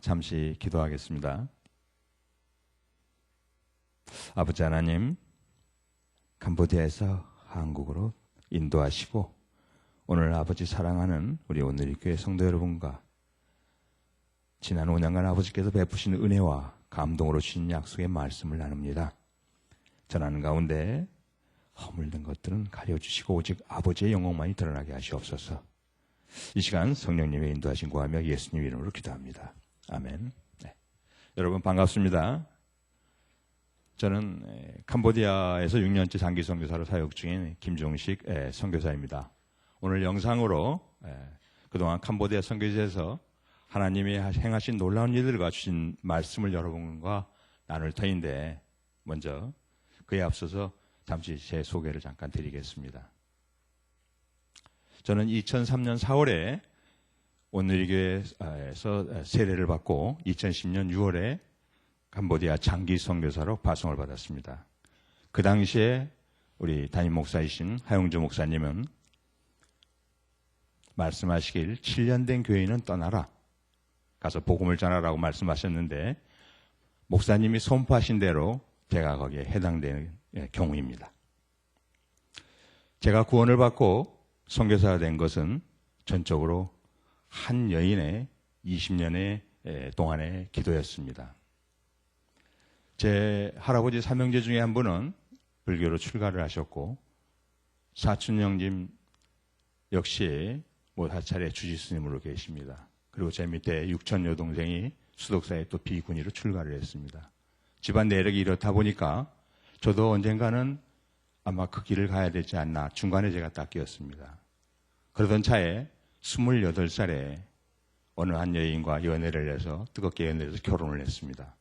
잠시 기도하겠습니다. 아버지 하나님, 캄보디아에서 한국으로 인도하시고 오늘 아버지 사랑하는 우리 오늘의 교회 성도 여러분과 지난 5년간 아버지께서 베푸신 은혜와 감동으로 주신 약속의 말씀을 나눕니다. 전하는 가운데 허물된 것들은 가려주시고 오직 아버지의 영광만이 드러나게 하시옵소서. 이 시간 성령님의 인도하신 구하며 예수님 이름으로 기도합니다. 아멘. 네. 여러분 반갑습니다. 저는 캄보디아에서 6년째 장기 선교사로 사역 중인 김종식 선교사입니다. 오늘 영상으로 그동안 캄보디아 선교지에서 하나님이 행하신 놀라운 일들과 주신 말씀을 여러분과 나눌 터인데, 먼저 그에 앞서서 잠시 제 소개를 잠깐 드리겠습니다. 저는 2003년 4월에 온누리교회에서 세례를 받고 2010년 6월에 캄보디아 장기 선교사로 파송을 받았습니다. 그 당시에 우리 담임 목사이신 하용주 목사님은 말씀하시길 7년 된 교인은 떠나라, 가서 복음을 전하라고 말씀하셨는데, 목사님이 선포하신 대로 제가 거기에 해당되는 경우입니다. 제가 구원을 받고 선교사가 된 것은 전적으로 한 여인의 20년의 동안의 기도였습니다. 제 할아버지 삼형제 중에 한 분은 불교로 출가를 하셨고, 사촌 형님 역시 사찰의 주지스님으로 계십니다. 그리고 제 밑에 육촌 여동생이 수덕사에 또 비군이로 출가를 했습니다. 집안 내력이 이렇다 보니까 저도 언젠가는 아마 그 길을 가야 되지 않나, 중간에 제가 딱 끼었습니다. 그러던 차에 28살에 어느 한 여인과 연애를 해서, 뜨겁게 연애를 해서 결혼을 했습니다.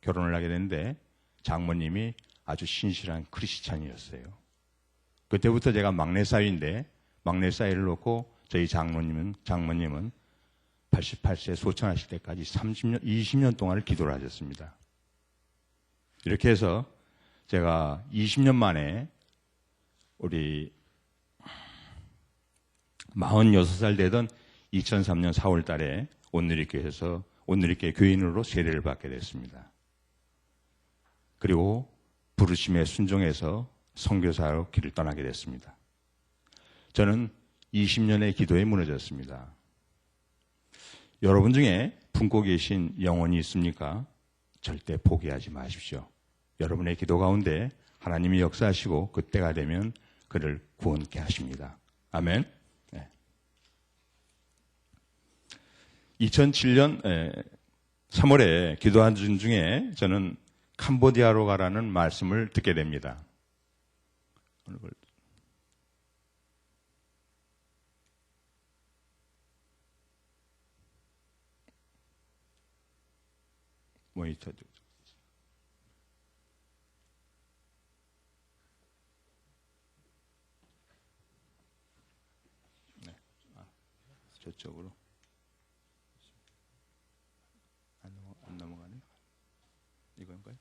결혼을 하게 됐는데 장모님이 아주 신실한 크리스찬이었어요. 그때부터 제가 막내 사위인데, 막내 사위를 놓고 저희 장모님은 88세 소천하실 때까지 20년 동안을 기도를 하셨습니다. 이렇게 해서 제가 20년 만에 우리 46살 되던 2003년 4월 달에 온누리교회에서 온누리교회 교인으로 세례를 받게 됐습니다. 그리고 부르심에 순종해서 선교사로 길을 떠나게 됐습니다. 저는 20년의 기도에 무너졌습니다. 여러분 중에 품고 계신 영혼이 있습니까? 절대 포기하지 마십시오. 여러분의 기도 가운데 하나님이 역사하시고 그때가 되면 그를 구원케 하십니다. 아멘. 2007년 3월에 기도한 중에 저는 캄보디아로 가라는 말씀을 듣게 됩니다. 모니터 저쪽으로 안 넘어가네. 이건가요?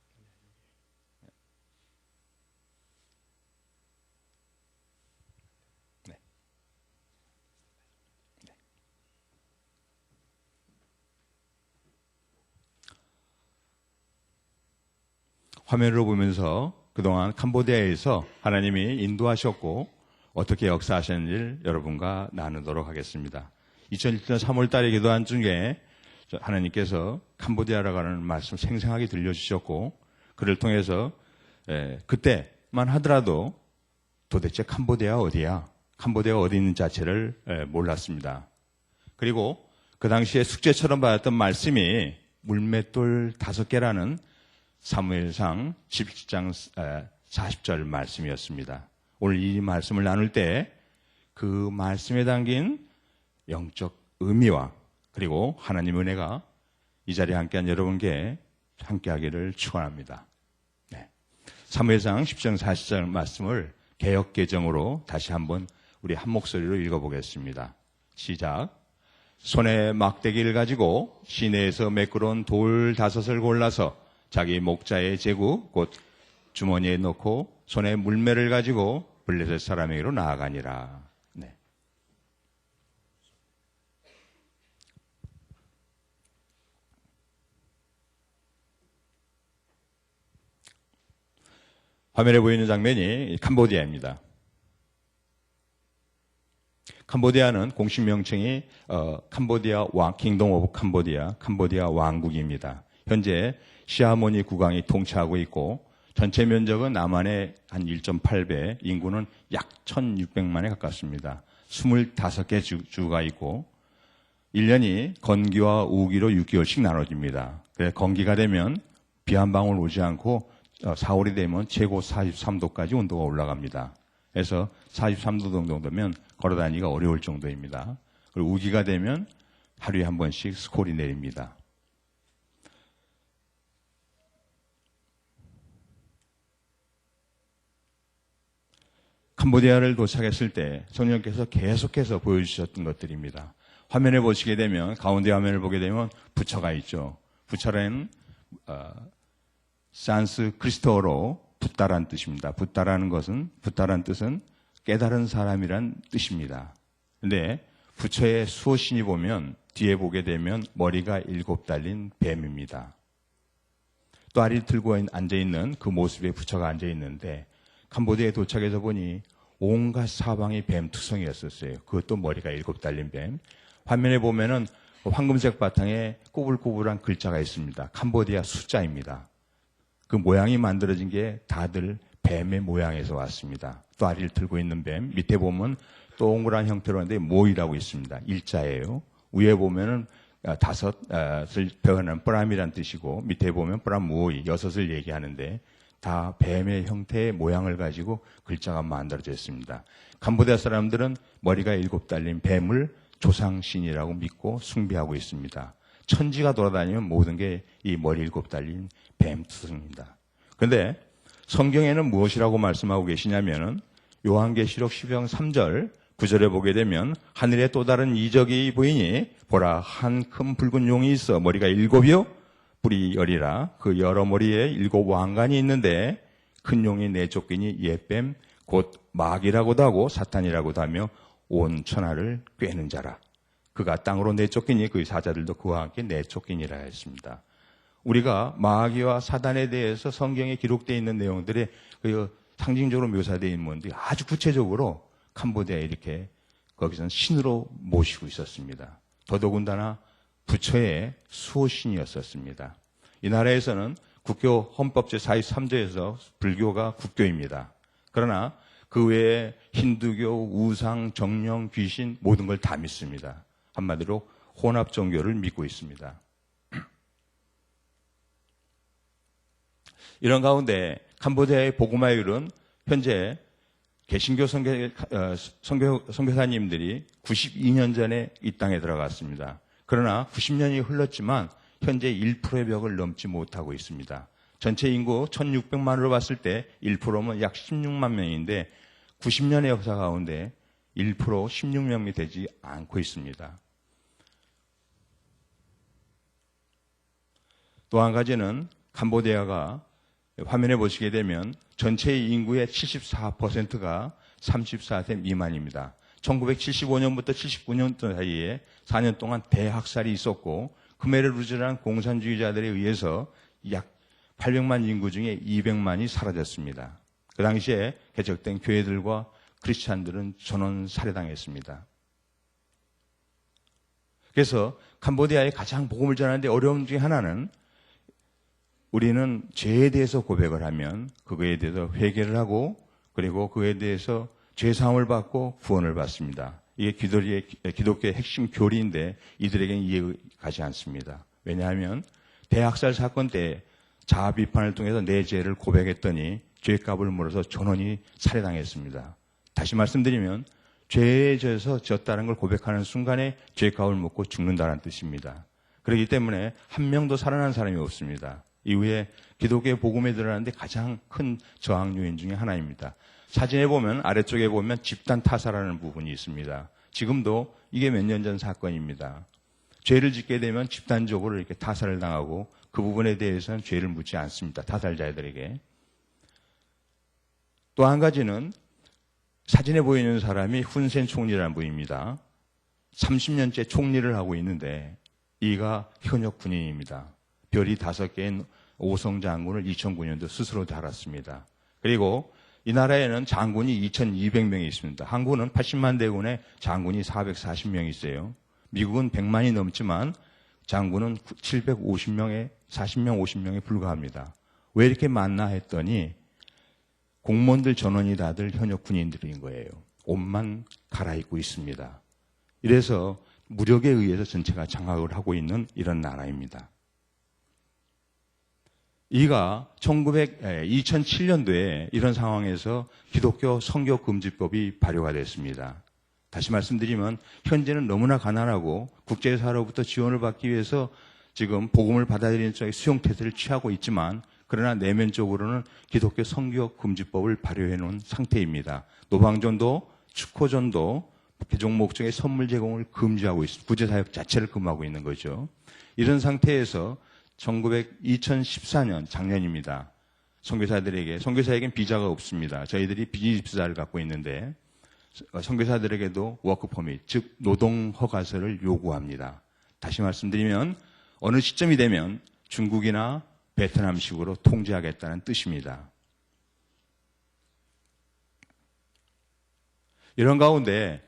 네. 네. 화면으로 보면서 그동안 캄보디아에서 하나님이 인도하셨고 어떻게 역사하셨는지를 여러분과 나누도록 하겠습니다. 2001년 3월 달에 기도한 중에 하나님께서 캄보디아로 가는 말씀 생생하게 들려주셨고, 그를 통해서 그때만 하더라도 도대체 캄보디아가 어디야? 캄보디아가 어디 있는 자체를 몰랐습니다. 그리고 그 당시에 숙제처럼 받았던 말씀이 물맷돌 5개라는 사무엘상 17장 40절 말씀이었습니다. 오늘 이 말씀을 나눌 때 그 말씀에 담긴 영적 의미와 그리고 하나님 은혜가 이 자리에 함께한 여러분께 함께하기를 축원합니다. 네. 사무엘상 10장 40절 말씀을 개역 개정으로 다시 한번 우리 한 목소리로 읽어보겠습니다. 시작. 손에 막대기를 가지고 시내에서 매끄러운 돌 5을 골라서 자기 목자의 제구 곧 주머니에 넣고 손에 물매를 가지고 블레셋 사람에게로 나아가니라. 네. 화면에 보이는 장면이 캄보디아입니다. 캄보디아는 공식 명칭이 캄보디아 킹덤 오브 캄보디아 왕국입니다. 현재 시아모니 국왕이 통치하고 있고 전체 면적은 남한의 한 1.8배, 인구는 약 1,600만에 가깝습니다. 25개 주가 있고 1년이 건기와 우기로 6개월씩 나눠집니다. 그래서 건기가 되면 비 한 방울 오지 않고 4월이 되면 최고 43도까지 온도가 올라갑니다. 그래서 43도 정도면 걸어다니기가 어려울 정도입니다. 그리고 우기가 되면 하루에 한 번씩 스콜이 내립니다. 캄보디아를 도착했을 때 성령께서 계속해서 보여주셨던 것들입니다. 화면에 보시게 되면, 가운데 화면을 보게 되면 부처가 있죠. 부처는 산스크리스토어로 붓다란 뜻입니다. 붓다라는 뜻은 깨달은 사람이란 뜻입니다. 근데 부처의 수호신이 보면 뒤에 보게 되면 머리가 7 달린 뱀입니다. 또 알이 들고 앉아있는 그 모습에 부처가 앉아있는데 캄보디아에 도착해서 보니 온갖 사방이 뱀 투성이었었어요. 그것도 머리가 7 달린 뱀. 화면에 보면은 황금색 바탕에 꼬불꼬불한 글자가 있습니다. 캄보디아 숫자입니다. 그 모양이 만들어진 게 다들 뱀의 모양에서 왔습니다. 또 아리를 들고 있는 뱀, 밑에 보면 동그란 형태로 하는데 모이라고 있습니다. 일자예요. 위에 보면은 5을 표현하는 뿌람이란 뜻이고 밑에 보면 뿌람 모이 6을 얘기하는데 다 뱀의 형태의 모양을 가지고 글자가 만들어져 있습니다. 캄보디아 사람들은 머리가 7 달린 뱀을 조상신이라고 믿고 숭배하고 있습니다. 천지가 돌아다니면 모든 게 이 머리 7 달린 뱀 투성입니다. 그런데 성경에는 무엇이라고 말씀하고 계시냐면은 요한계시록 12장 3절 9절에 보게 되면 하늘에 또 다른 이적이 보이니 보라 한 큰 붉은 용이 있어 머리가 7이요 뿔이 10이라 그 여러 머리에 7 왕관이 있는데 큰 용이 내쫓기니 옛뱀 곧 마귀라고도 하고 사탄이라고도 하며 온 천하를 꿰는 자라. 그가 땅으로 내쫓기니 그 사자들도 그와 함께 내쫓기니라 했습니다. 우리가 마귀와 사단에 대해서 성경에 기록되어 있는 내용들이 그 상징적으로 묘사되어 있는 건데 아주 구체적으로 캄보디아에 이렇게 거기서는 신으로 모시고 있었습니다. 더더군다나 부처의 수호신이었었습니다. 이 나라에서는 국교 헌법 제43조에서 불교가 국교입니다. 그러나 그 외에 힌두교, 우상, 정령, 귀신 모든 걸 다 믿습니다. 한마디로 혼합 종교를 믿고 있습니다. 이런 가운데 캄보디아의 복음화율은 현재 개신교 선교사님들이 92년 전에 이 땅에 들어갔습니다. 그러나 90년이 흘렀지만 현재 1%의 벽을 넘지 못하고 있습니다. 전체 인구 1600만으로 봤을 때 1%면 약 16만 명인데 90년의 역사 가운데 1% 16명이 되지 않고 있습니다. 또 한 가지는 캄보디아가 화면에 보시게 되면 전체 인구의 74%가 34세 미만입니다. 1975년부터 79년 사이에 4년 동안 대학살이 있었고 크메르 루즈라는 공산주의자들에 의해서 약 800만 인구 중에 200만이 사라졌습니다. 그 당시에 개척된 교회들과 크리스찬들은 전원 살해당했습니다. 그래서 캄보디아에 가장 복음을 전하는데 어려움 중에 하나는 우리는 죄에 대해서 고백을 하면 그거에 대해서 회개를 하고 그리고 그에 대해서 죄사함을 받고 구원을 받습니다. 이게 기독교의 핵심 교리인데 이들에게는 이해가 가지 않습니다. 왜냐하면 대학살 사건 때 자아 비판을 통해서 내 죄를 고백했더니 죄값을 물어서 전원이 살해당했습니다. 다시 말씀드리면 죄에 져서 졌다는 걸 고백하는 순간에 죄값을 묻고 죽는다는 뜻입니다. 그렇기 때문에 한 명도 살아난 사람이 없습니다. 이후에 기독교의 복음에 들어가는데 가장 큰 저항 요인 중에 하나입니다. 사진에 보면 아래쪽에 보면 집단 타살하는 부분이 있습니다. 지금도 이게 몇 년 전 사건입니다. 죄를 짓게 되면 집단적으로 이렇게 타살을 당하고 그 부분에 대해서는 죄를 묻지 않습니다. 타살자들에게. 또 한 가지는 사진에 보이는 사람이 훈센 총리라는 분입니다. 30년째 총리를 하고 있는데 이가 현역 군인입니다. 별이 5개인 오성 장군을 2009년도 스스로 달았습니다. 그리고 이 나라에는 장군이 2,200명이 있습니다. 한국은 80만 대군에 장군이 440명이 있어요. 미국은 100만이 넘지만 장군은 750명에 40명, 50명에 불과합니다. 왜 이렇게 많나 했더니 공무원들 전원이 다들 현역 군인들인 거예요. 옷만 갈아입고 있습니다. 이래서 무력에 의해서 전체가 장악을 하고 있는 이런 나라입니다. 이가 2007년도에 이런 상황에서 기독교 성교 금지법이 발효가 됐습니다. 다시 말씀드리면 현재는 너무나 가난하고 국제사로부터 지원을 받기 위해서 지금 복음을 받아들이는 쪽에 수용태세를 취하고 있지만 그러나 내면적으로는 기독교 성교 금지법을 발효해 놓은 상태입니다. 노방전도, 축호전도, 개종 목적의 선물 제공을 금지하고 있습니다. 구제사역 자체를 금하고 있는 거죠. 이런 상태에서 2014년 작년입니다. 선교사에겐 비자가 없습니다. 저희들이 비즈니스 비자를 갖고 있는데 선교사들에게도 워크 퍼밋, 즉 노동 허가서를 요구합니다. 다시 말씀드리면 어느 시점이 되면 중국이나 베트남식으로 통제하겠다는 뜻입니다. 이런 가운데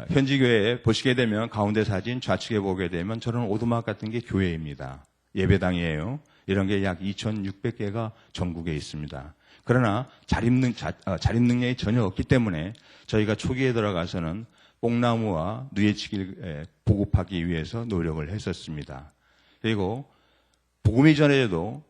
현지 교회에 보시게 되면 가운데 사진 좌측에 보게 되면 저런 오두막 같은 게 교회입니다. 예배당이에요. 이런 게 약 2,600개가 전국에 있습니다. 그러나 자립 능력이 전혀 없기 때문에 저희가 초기에 들어가서는 뽕나무와 누에치기를 보급하기 위해서 노력을 했었습니다. 그리고 복음이 전해져도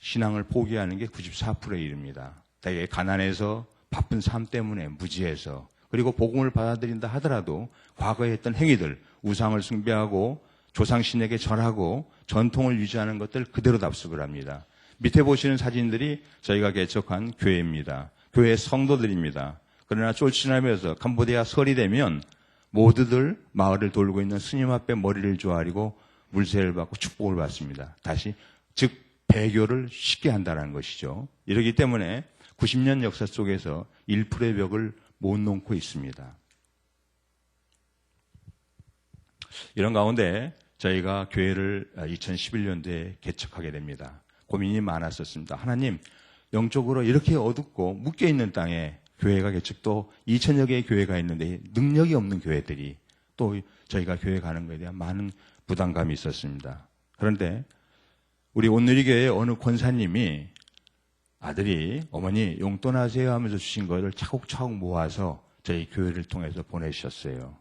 신앙을 포기하는 게 94%에 이릅니다. 되게 가난해서 바쁜 삶 때문에 무지해서 그리고 복음을 받아들인다 하더라도 과거에 했던 행위들, 우상을 숭배하고 조상신에게 절하고 전통을 유지하는 것들 그대로 답습을 합니다. 밑에 보시는 사진들이 저희가 개척한 교회입니다. 교회 성도들입니다. 그러나 쫄신하면서 캄보디아 설이 되면 모두들 마을을 돌고 있는 스님 앞에 머리를 조아리고 물세를 받고 축복을 받습니다. 다시 즉 배교를 쉽게 한다는 것이죠. 이러기 때문에 90년 역사 속에서 1%의 벽을 못 넘고 있습니다. 이런 가운데 저희가 교회를 2011년도에 개척하게 됩니다. 고민이 많았었습니다. 하나님, 영적으로 이렇게 어둡고 묶여있는 땅에 교회가 개척도 2,000여 개의 교회가 있는데 능력이 없는 교회들이 또 저희가 교회 가는 것에 대한 많은 부담감이 있었습니다. 그런데 우리 온누리교회의 어느 권사님이 아들이 어머니 용돈하세요 하면서 주신 거를 차곡차곡 모아서 저희 교회를 통해서 보내주셨어요.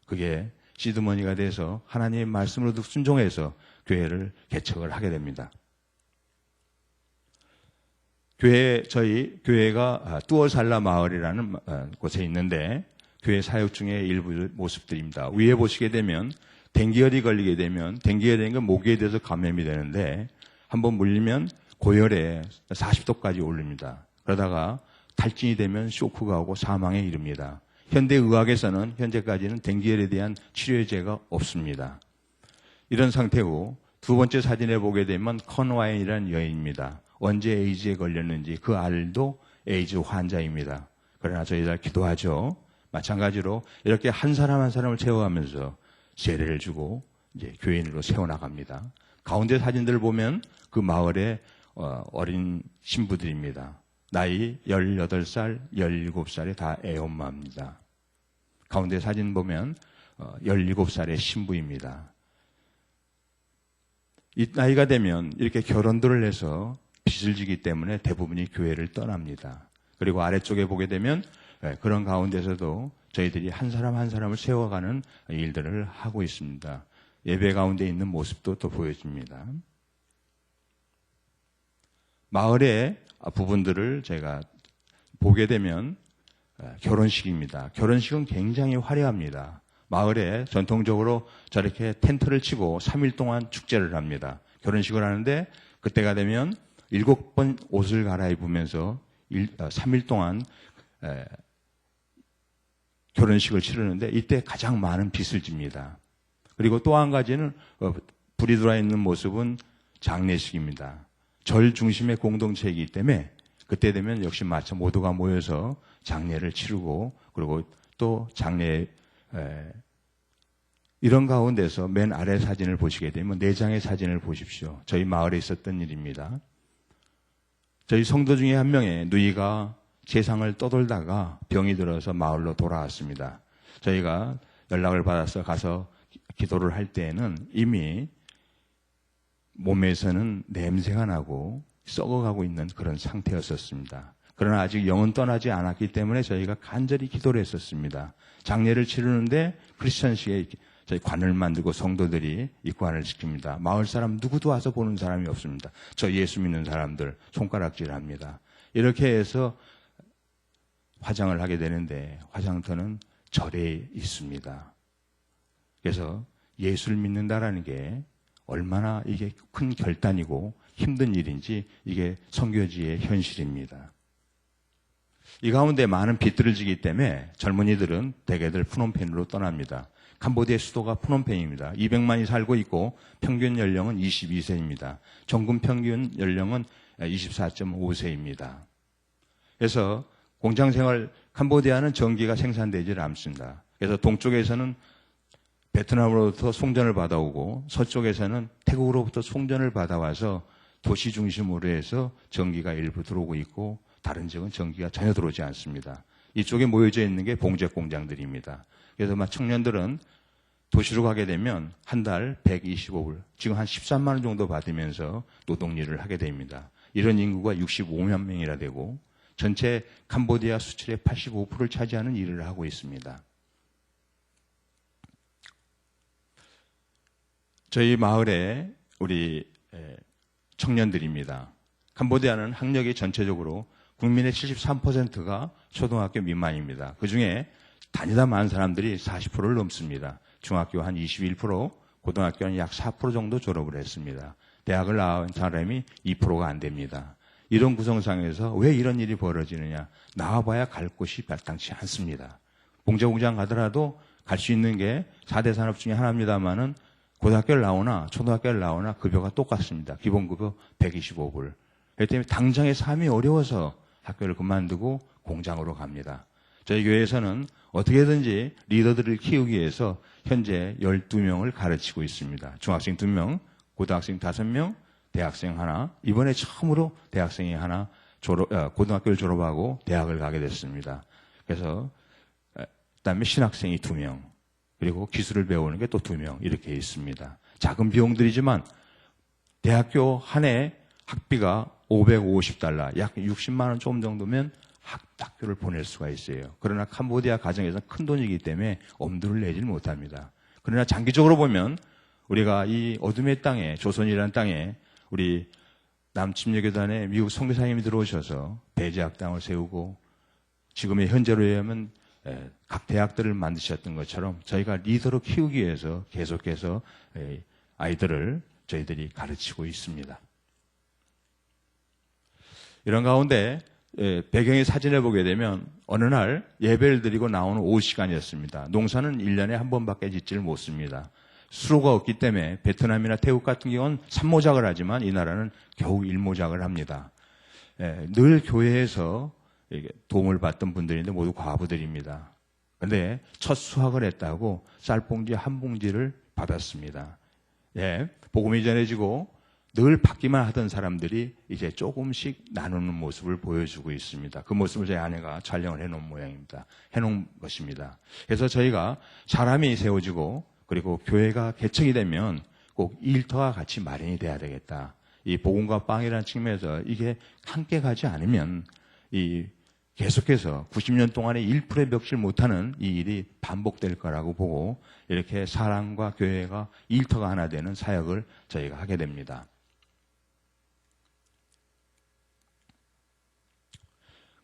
그게 시드머니가 돼서 하나님의 말씀으로도 순종해서 교회를 개척을 하게 됩니다. 저희 교회가 뚜어살라 마을이라는 곳에 있는데 교회 사역 중에 일부 모습들입니다. 위에 보시게 되면 댕기열이 걸리게 되면 댕기열이라는 건 모기에 대해서 감염이 되는데 한번 물리면 고열에 40도까지 오릅니다. 그러다가 탈진이 되면 쇼크가 오고 사망에 이릅니다. 현대 의학에서는 현재까지는 댕기열에 대한 치료제가 없습니다. 이런 상태고 두 번째 사진에 보게 되면 컨와인이라는 여인입니다. 언제 에이즈에 걸렸는지 그 알도 에이즈 환자입니다. 그러나 저희가 기도하죠. 마찬가지로 이렇게 한 사람 한 사람을 채워가면서 세례를 주고 이제 교인으로 세워나갑니다. 가운데 사진들을 보면 그 마을의 어린 신부들입니다. 나이 18살, 17살이 다 애엄마입니다. 가운데 사진 보면 17살의 신부입니다. 이 나이가 되면 이렇게 결혼들을 해서 빚을 지기 때문에 대부분이 교회를 떠납니다. 그리고 아래쪽에 보게 되면 그런 가운데서도 저희들이 한 사람 한 사람을 세워가는 일들을 하고 있습니다. 예배 가운데 있는 모습도 또 보여집니다. 마을의 부분들을 제가 보게 되면 결혼식입니다. 결혼식은 굉장히 화려합니다. 마을에 전통적으로 저렇게 텐트를 치고 3일 동안 축제를 합니다. 결혼식을 하는데 그때가 되면 7번 옷을 갈아입으면서 3일 동안 결혼식을 치르는데 이때 가장 많은 빚을 집니다. 그리고 또 한 가지는 불이 들어와 있는 모습은 장례식입니다. 절 중심의 공동체이기 때문에 그때 되면 역시 마찬가지 모두가 모여서 장례를 치르고 그리고 또 장례 이런 가운데서 맨 아래 사진을 보시게 되면 4장의 사진을 보십시오. 저희 마을에 있었던 일입니다. 저희 성도 중에 한 명의 누이가 세상을 떠돌다가 병이 들어서 마을로 돌아왔습니다. 저희가 연락을 받아서 가서 기도를 할 때에는 이미 몸에서는 냄새가 나고 썩어가고 있는 그런 상태였었습니다. 그러나 아직 영은 떠나지 않았기 때문에 저희가 간절히 기도를 했었습니다. 장례를 치르는데 크리스천식에 저희 관을 만들고 성도들이 이 관을 지킵니다. 마을 사람 누구도 와서 보는 사람이 없습니다. 저 예수 믿는 사람들 손가락질합니다. 이렇게 해서 화장을 하게 되는데 화장터는 절에 있습니다. 그래서 예수를 믿는다라는 게 얼마나 이게 큰 결단이고 힘든 일인지 이게 선교지의 현실입니다. 이 가운데 많은 빚들을 지기 때문에 젊은이들은 대개들 푸놈펜으로 떠납니다. 캄보디아의 수도가 푸놈펜입니다. 200만이 살고 있고 평균 연령은 22세입니다. 전국 평균 연령은 24.5세입니다. 그래서 공장생활, 캄보디아는 전기가 생산되질 않습니다. 그래서 동쪽에서는 베트남으로부터 송전을 받아오고 서쪽에서는 태국으로부터 송전을 받아와서 도시 중심으로 해서 전기가 일부 들어오고 있고 다른 지역은 전기가 전혀 들어오지 않습니다. 이쪽에 모여져 있는 게 봉제 공장들입니다. 그래서 막 청년들은 도시로 가게 되면 한 달 125불, 지금 한 13만 원 정도 받으면서 노동일을 하게 됩니다. 이런 인구가 65만 명이나 되고 전체 캄보디아 수출의 85%를 차지하는 일을 하고 있습니다. 저희 마을에 우리 청년들입니다. 캄보디아는 학력이 전체적으로 국민의 73%가 초등학교 미만입니다. 그중에 다니다 많은 사람들이 40%를 넘습니다. 중학교 한 21%, 고등학교는 약 4% 정도 졸업을 했습니다. 대학을 나온 사람이 2%가 안 됩니다. 이런 구성상에서 왜 이런 일이 벌어지느냐? 나와봐야 갈 곳이 마땅치 않습니다. 봉제공장 가더라도 갈 수 있는 게 4대 산업 중에 하나입니다만은 고등학교를 나오나 초등학교를 나오나 급여가 똑같습니다. 기본급여 125불. 그렇기 때문에 당장의 삶이 어려워서 학교를 그만두고 공장으로 갑니다. 저희 교회에서는 어떻게든지 리더들을 키우기 위해서 현재 12명을 가르치고 있습니다. 중학생 2명, 고등학생 5명, 대학생 하나, 이번에 처음으로 대학생이 하나 고등학교를 졸업하고 대학을 가게 됐습니다. 그래서 그다음에 신학생이 2명, 그리고 기술을 배우는 게 또 2명 이렇게 있습니다. 작은 비용들이지만 대학교 한 해 학비가 $550, 약 60만 원 좀 정도면 학교를 보낼 수가 있어요. 그러나 캄보디아 가정에서는 큰 돈이기 때문에 엄두를 내질 못합니다. 그러나 장기적으로 보면 우리가 이 어둠의 땅에, 조선이라는 땅에 우리 남침례교단에 미국 선교사님이 들어오셔서 배제학당을 세우고 지금의 현재로 하면 각 대학들을 만드셨던 것처럼 저희가 리더로 키우기 위해서 계속해서 아이들을 저희들이 가르치고 있습니다. 이런 가운데 배경의 사진을 보게 되면 어느 날 예배를 드리고 나오는 오후 시간이었습니다. 농사는 1년에 한 번밖에 짓지를 못습니다. 수로가 없기 때문에 베트남이나 태국 같은 경우는 산모작을 하지만 이 나라는 겨우 일모작을 합니다. 늘 교회에서 도움을 받던 분들인데 모두 과부들입니다. 그런데 첫 수확을 했다고 쌀봉지 한 봉지를 받았습니다. 복음이 전해지고 늘 받기만 하던 사람들이 이제 조금씩 나누는 모습을 보여주고 있습니다. 그 모습을 제 아내가 촬영을 해놓은 모양입니다. 해놓은 것입니다. 그래서 저희가 사람이 세워지고 그리고 교회가 개척이 되면 꼭 일터와 같이 마련이 돼야 되겠다. 이 복음과 빵이라는 측면에서 이게 함께 가지 않으면 이 계속해서 90년 동안에 1%의 멱질 못하는 이 일이 반복될 거라고 보고 이렇게 사람과 교회가 일터가 하나 되는 사역을 저희가 하게 됩니다.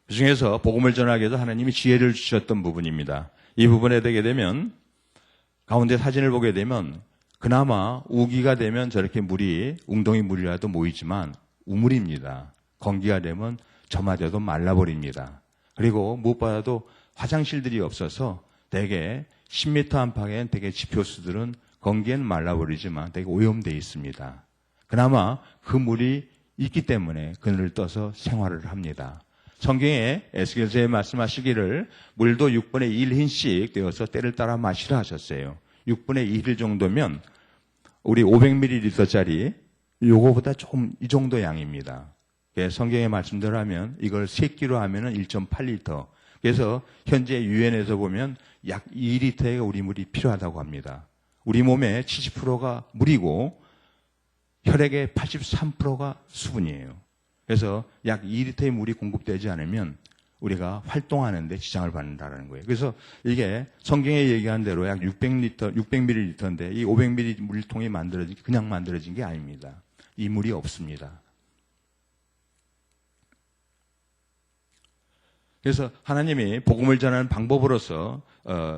그 중에서 복음을 전하기 위해서 하나님이 지혜를 주셨던 부분입니다. 이 부분에 되게 되면 가운데 사진을 보게 되면 그나마 우기가 되면 저렇게 물이 웅덩이 물이라도 모이지만 우물입니다. 건기가 되면 저마저도 말라버립니다. 그리고 무엇보다도 화장실들이 없어서 대개 10m 안팎엔 대개 지표수들은 건기엔 말라버리지만 되게 오염되어 있습니다. 그나마 그 물이 있기 때문에 그늘을 떠서 생활을 합니다. 성경에 에스겔서에 말씀하시기를 물도 6분의 1흰씩 되어서 때를 따라 마시라 하셨어요. 6분의 1 정도면 우리 500ml짜리 요거보다 조금 이 정도 양입니다. 성경의 말씀대로 하면 이걸 3끼로 하면은 1.8리터. 그래서 현재 유엔에서 보면 약 2리터의 우리 물이 필요하다고 합니다. 우리 몸의 70%가 물이고 혈액의 83%가 수분이에요. 그래서 약 2리터의 물이 공급되지 않으면 우리가 활동하는데 지장을 받는다는 거예요. 그래서 이게 성경에 얘기한 대로 약 600ml인데 이 500ml 물통이 그냥 만들어진 게 아닙니다. 이 물이 없습니다. 그래서 하나님이 복음을 전하는 방법으로서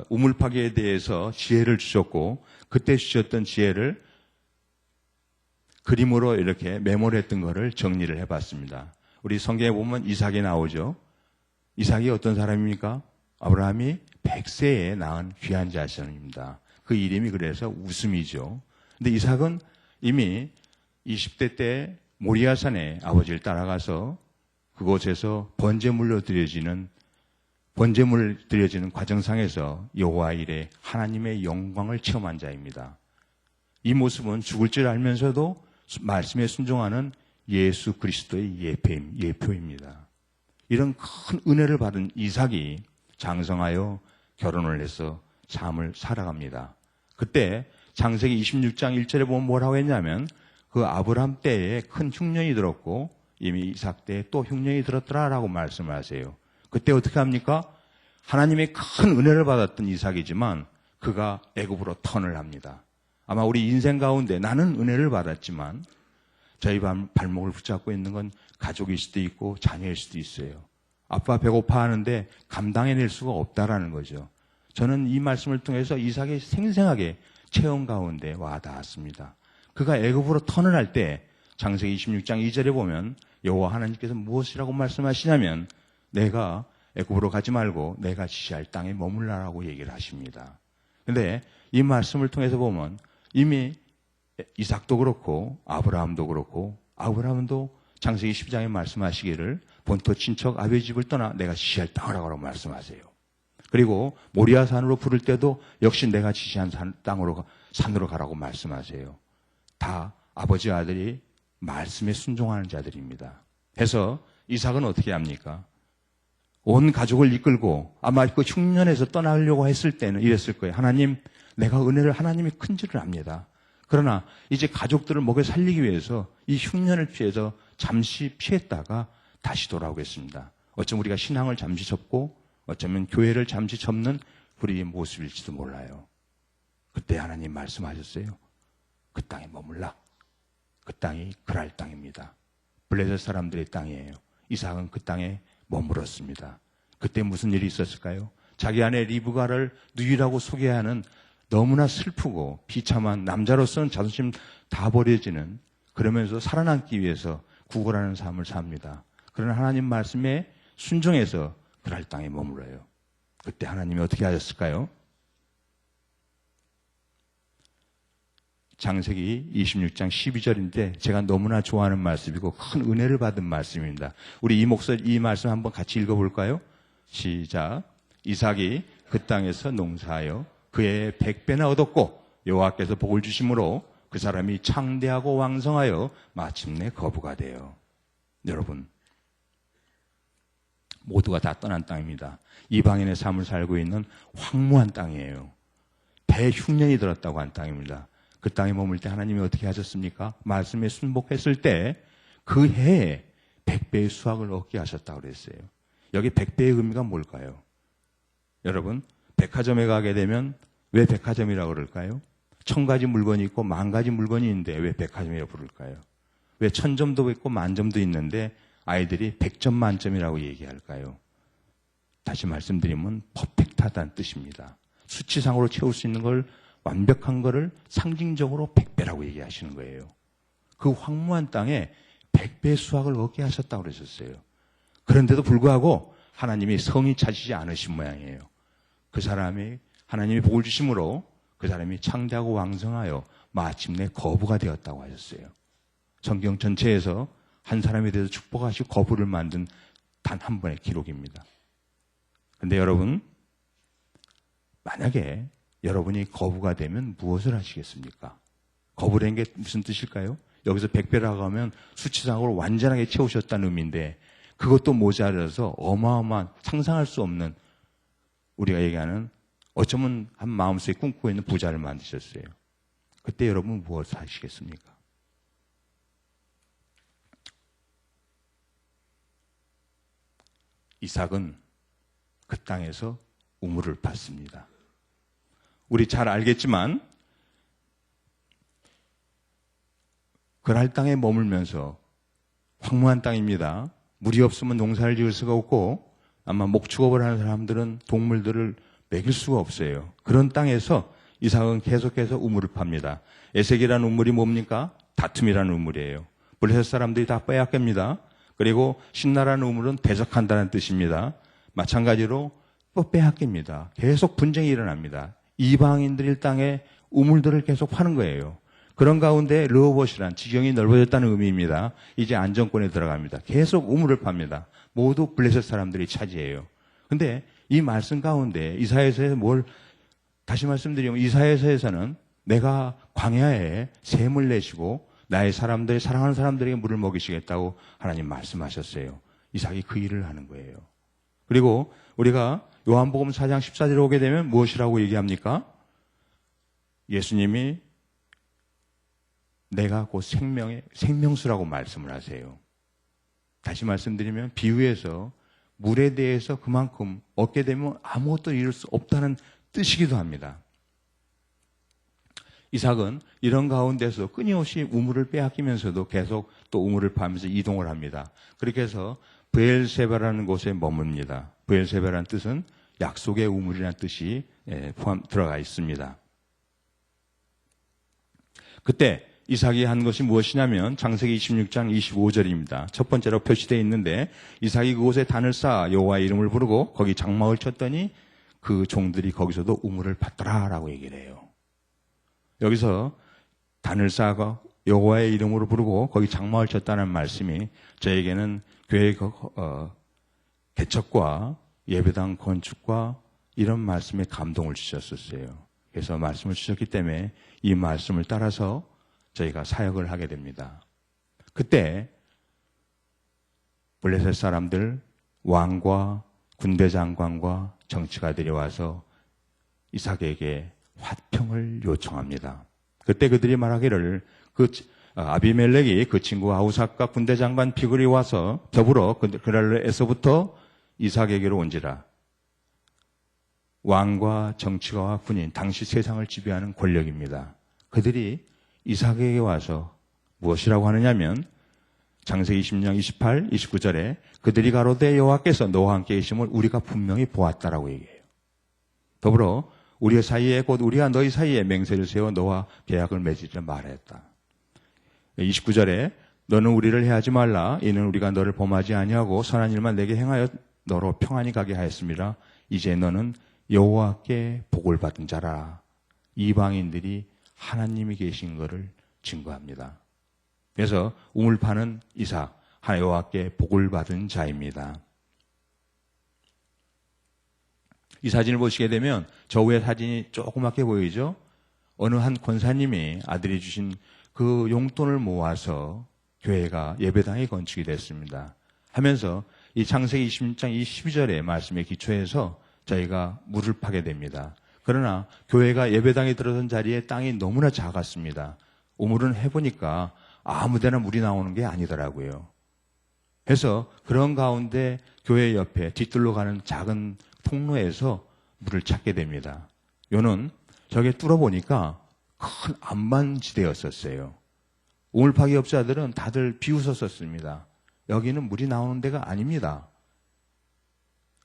우물파기에 대해서 지혜를 주셨고 그때 주셨던 지혜를 그림으로 이렇게 메모했던 것을 정리를 해봤습니다. 우리 성경에 보면 이삭이 나오죠. 이삭이 어떤 사람입니까? 아브라함이 100세에 낳은 귀한 자손입니다. 그 이름이 그래서 웃음이죠. 근데 이삭은 이미 20대 때 모리아산에 아버지를 따라가서 그곳에서 번제물 드려지는 과정상에서 여호와 이레 하나님의 영광을 체험한 자입니다. 이 모습은 죽을 줄 알면서도 말씀에 순종하는 예수 그리스도의 예표입니다. 이런 큰 은혜를 받은 이삭이 장성하여 결혼을 해서 삶을 살아갑니다. 그때 창세기 26장 1절에 보면 뭐라고 했냐면 그 아브람 때에 큰 흉년이 들었고 이미 이삭 때에 또 흉년이 들었더라라고 말씀을 하세요. 그때 어떻게 합니까? 하나님의 큰 은혜를 받았던 이삭이지만 그가 애굽으로 턴을 합니다. 아마 우리 인생 가운데 나는 은혜를 받았지만 저희 발목을 붙잡고 있는 건 가족일 수도 있고 자녀일 수도 있어요. 아빠 배고파 하는데 감당해낼 수가 없다라는 거죠. 저는 이 말씀을 통해서 이삭이 생생하게 체험 가운데 와 닿았습니다. 그가 애굽으로 턴을 할 때 창세기 26장 2절에 보면 여호와 하나님께서 무엇이라고 말씀하시냐면 내가 애굽으로 가지 말고 내가 지시할 땅에 머물라라고 얘기를 하십니다. 그런데 이 말씀을 통해서 보면 이미 이삭도 그렇고 아브라함도 그렇고 아브라함도 창세기 12장에 말씀하시기를 본토 친척 아버지 집을 떠나 내가 지시할 땅을 가라고 말씀하세요. 그리고 모리아산으로 부를 때도 역시 내가 지시한 산으로 가라고 말씀하세요. 다 아버지 아들이 말씀에 순종하는 자들입니다. 해서 이삭은 어떻게 합니까? 온 가족을 이끌고 아마 그 흉년에서 떠나려고 했을 때는 이랬을 거예요. 하나님, 내가 은혜를 하나님이 큰 줄을 압니다. 그러나 이제 가족들을 먹여 살리기 위해서 이 흉년을 피해서 잠시 피했다가 다시 돌아오겠습니다. 어쩌면 우리가 신앙을 잠시 접고 어쩌면 교회를 잠시 접는 우리의 모습일지도 몰라요. 그때 하나님 말씀하셨어요. 그 땅에 머물라. 그 땅이 그랄 땅입니다. 블레셋 사람들의 땅이에요. 이삭은 그 땅에 머물었습니다. 그때 무슨 일이 있었을까요? 자기 아내 리브가를 누이라고 소개하는 너무나 슬프고 비참한 남자로서는 자존심 다 버려지는 그러면서 살아남기 위해서 구걸하는 삶을 삽니다. 그러나 하나님 말씀에 순종해서 그랄 땅에 머물러요. 그때 하나님이 어떻게 하셨을까요? 창세기 26장 12절인데 제가 너무나 좋아하는 말씀이고 큰 은혜를 받은 말씀입니다. 우리 이 말씀 한번 같이 읽어볼까요? 시작. 이삭이 그 땅에서 농사하여 그의 100배나 얻었고 여호와께서 복을 주심으로 그 사람이 창대하고 왕성하여 마침내 거부가 되어. 여러분, 모두가 다 떠난 땅입니다. 이방인의 삶을 살고 있는 황무한 땅이에요. 대흉년이 들었다고 한 땅입니다. 그 땅에 머물 때 하나님이 어떻게 하셨습니까? 말씀에 순복했을 때 그 해에 100배의 수확을 얻게 하셨다고 그랬어요. 여기 100배의 의미가 뭘까요? 여러분, 백화점에 가게 되면 왜 백화점이라고 그럴까요? 1000가지 물건이 있고 10,000가지 물건이 있는데 왜 백화점이라고 부를까요? 왜 1000점도 있고 10,000점도 있는데 아이들이 100점 만점이라고 얘기할까요? 다시 말씀드리면 퍼펙트하다는 뜻입니다. 수치상으로 채울 수 있는 걸 완벽한 거를 상징적으로 100배라고 얘기하시는 거예요. 그 황무한 땅에 100배의 수확을 얻게 하셨다고 그러셨어요. 그런데도 불구하고 하나님이 성이 차지지 않으신 모양이에요. 그 사람이 하나님이 복을 주심으로 그 사람이 창대하고 왕성하여 마침내 거부가 되었다고 하셨어요. 성경 전체에서 한 사람에 대해서 축복하시고 거부를 만든 단 한 번의 기록입니다. 그런데 여러분, 만약에 여러분이 거부가 되면 무엇을 하시겠습니까? 거부라는 게 무슨 뜻일까요? 여기서 100배라고 하면 수치상으로 완전하게 채우셨다는 의미인데 그것도 모자라서 어마어마한 상상할 수 없는 우리가 얘기하는 어쩌면 한 마음속에 꿈꾸고 있는 부자를 만드셨어요. 그때 여러분 무엇을 하시겠습니까? 이삭은 그 땅에서 우물을 팠습니다. 우리 잘 알겠지만 그랄 땅에 머물면서 황무한 땅입니다. 물이 없으면 농사를 지을 수가 없고 아마 목축업을 하는 사람들은 동물들을 먹일 수가 없어요. 그런 땅에서 이삭은 계속해서 우물을 팝니다. 에색이라는 우물이 뭡니까? 다툼이라는 우물이에요. 블레셋 사람들이 다 빼앗깁니다. 그리고 신나라는 우물은 대적한다는 뜻입니다. 마찬가지로 또 빼앗깁니다. 계속 분쟁이 일어납니다. 이방인들의 땅에 우물들을 계속 파는 거예요. 그런 가운데 르호봇이란 지경이 넓어졌다는 의미입니다. 이제 안정권에 들어갑니다. 계속 우물을 팝니다. 모두 블레셋 사람들이 차지해요. 근데 이 말씀 가운데 이사야서에 다시 말씀드리면 이사야서에서는 내가 광야에 샘을 내시고 나의 사람들, 사랑하는 사람들에게 물을 먹이시겠다고 하나님 말씀하셨어요. 이삭이 그 일을 하는 거예요. 그리고 우리가 요한복음 4장 14절에 오게 되면 무엇이라고 얘기합니까? 예수님이 내가 곧 생명수라고 말씀을 하세요. 다시 말씀드리면 비유에서 물에 대해서 그만큼 얻게 되면 아무것도 이룰 수 없다는 뜻이기도 합니다. 이삭은 이런 가운데서 끊임없이 우물을 빼앗기면서도 계속 또 우물을 파면서 이동을 합니다. 그렇게 해서 브엘세바라는 곳에 머뭅니다. 브엘세바라는 뜻은 약속의 우물이라는 뜻이 들어가 있습니다. 그때 이삭이 한 것이 무엇이냐면 창세기 26장 25절입니다. 첫 번째로 표시되어 있는데 이삭이 그곳에 단을 쌓아 여호와의 이름을 부르고 거기 장막을 쳤더니 그 종들이 거기서도 우물을 팠더라라고 얘기를 해요. 여기서 단을 쌓아 여호와의 이름으로 부르고 거기 장막을 쳤다는 말씀이 저에게는 교회 개척과 예배당 건축과 이런 말씀에 감동을 주셨었어요. 그래서 말씀을 주셨기 때문에 이 말씀을 따라서 저희가 사역을 하게 됩니다. 그때 블레셋 사람들, 왕과 군대 장관과 정치가들이 와서 이삭에게 화평을 요청합니다. 그때 그들이 말하기를 아비멜렉이 그 친구 아우삭과 군대 장관 비글이 와서 더불어 그날에서부터 이삭에게로 온지라. 왕과 정치가와 군인, 당시 세상을 지배하는 권력입니다. 그들이 이삭에게 와서 무엇이라고 하느냐면 창세기 20장 28, 29절에 그들이 가로되 여호와께서 너와 함께 계심을 우리가 분명히 보았다라고 얘기해요. 더불어 우리 사이에 곧 우리가 너희 사이에 맹세를 세워 너와 계약을 맺으리라 말했다. 29절에 너는 우리를 해하지 말라. 이는 우리가 너를 범하지 아니하고 선한 일만 내게 행하여 너로 평안히 가게 하였습니다. 이제 너는 여호와께 복을 받은 자라. 이방인들이 하나님이 계신 것을 증거합니다. 그래서 우물 파는 이삭, 여호와께 복을 받은 자입니다. 이 사진을 보시게 되면 저 위에 사진이 조그맣게 보이죠? 어느 한 권사님이 아들이 주신 그 용돈을 모아서 교회가 예배당이 건축이 됐습니다. 하면서 이 창세기 26장 12절의 말씀에 기초해서 저희가 물을 파게 됩니다. 그러나 교회가 예배당에 들어선 자리에 땅이 너무나 작았습니다. 우물은 해보니까 아무데나 물이 나오는 게 아니더라고요. 그래서 그런 가운데 교회 옆에 뒤뜰로 가는 작은 통로에서 물을 찾게 됩니다. 요는 저게 뚫어보니까 큰 안반지대였었어요. 우물파기 업자들은 다들 비웃었었습니다. 여기는 물이 나오는 데가 아닙니다.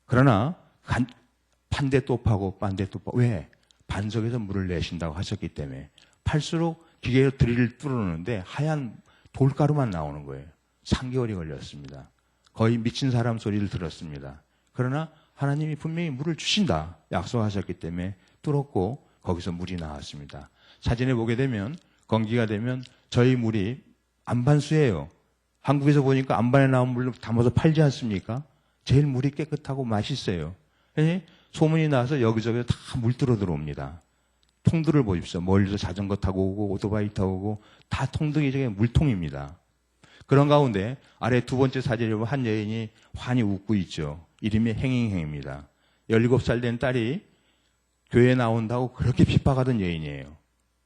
그러나 판대 또 파고 빤대 또 파고 왜? 반석에서 물을 내신다고 하셨기 때문에 팔수록 기계로 드릴을 뚫어놓는데 하얀 돌가루만 나오는 거예요. 3개월이 걸렸습니다. 거의 미친 사람 소리를 들었습니다. 그러나 하나님이 분명히 물을 주신다 약속하셨기 때문에 뚫었고 거기서 물이 나왔습니다. 사진에 보게 되면 건기가 되면 저희 물이 안반수예요. 한국에서 보니까 안반에 나온 물로 담아서 팔지 않습니까? 제일 물이 깨끗하고 맛있어요. 소문이 나서 여기저기 다 물 들어 들어옵니다. 통들을 보십시오. 멀리서 자전거 타고 오고 오토바이 타고 오고 다 통등이 저게 물통입니다. 그런 가운데 아래 두 번째 사진을 보면 한 여인이 환히 웃고 있죠. 이름이 행잉행입니다. 17살 된 딸이 교회에 나온다고 그렇게 핍박하던 여인이에요.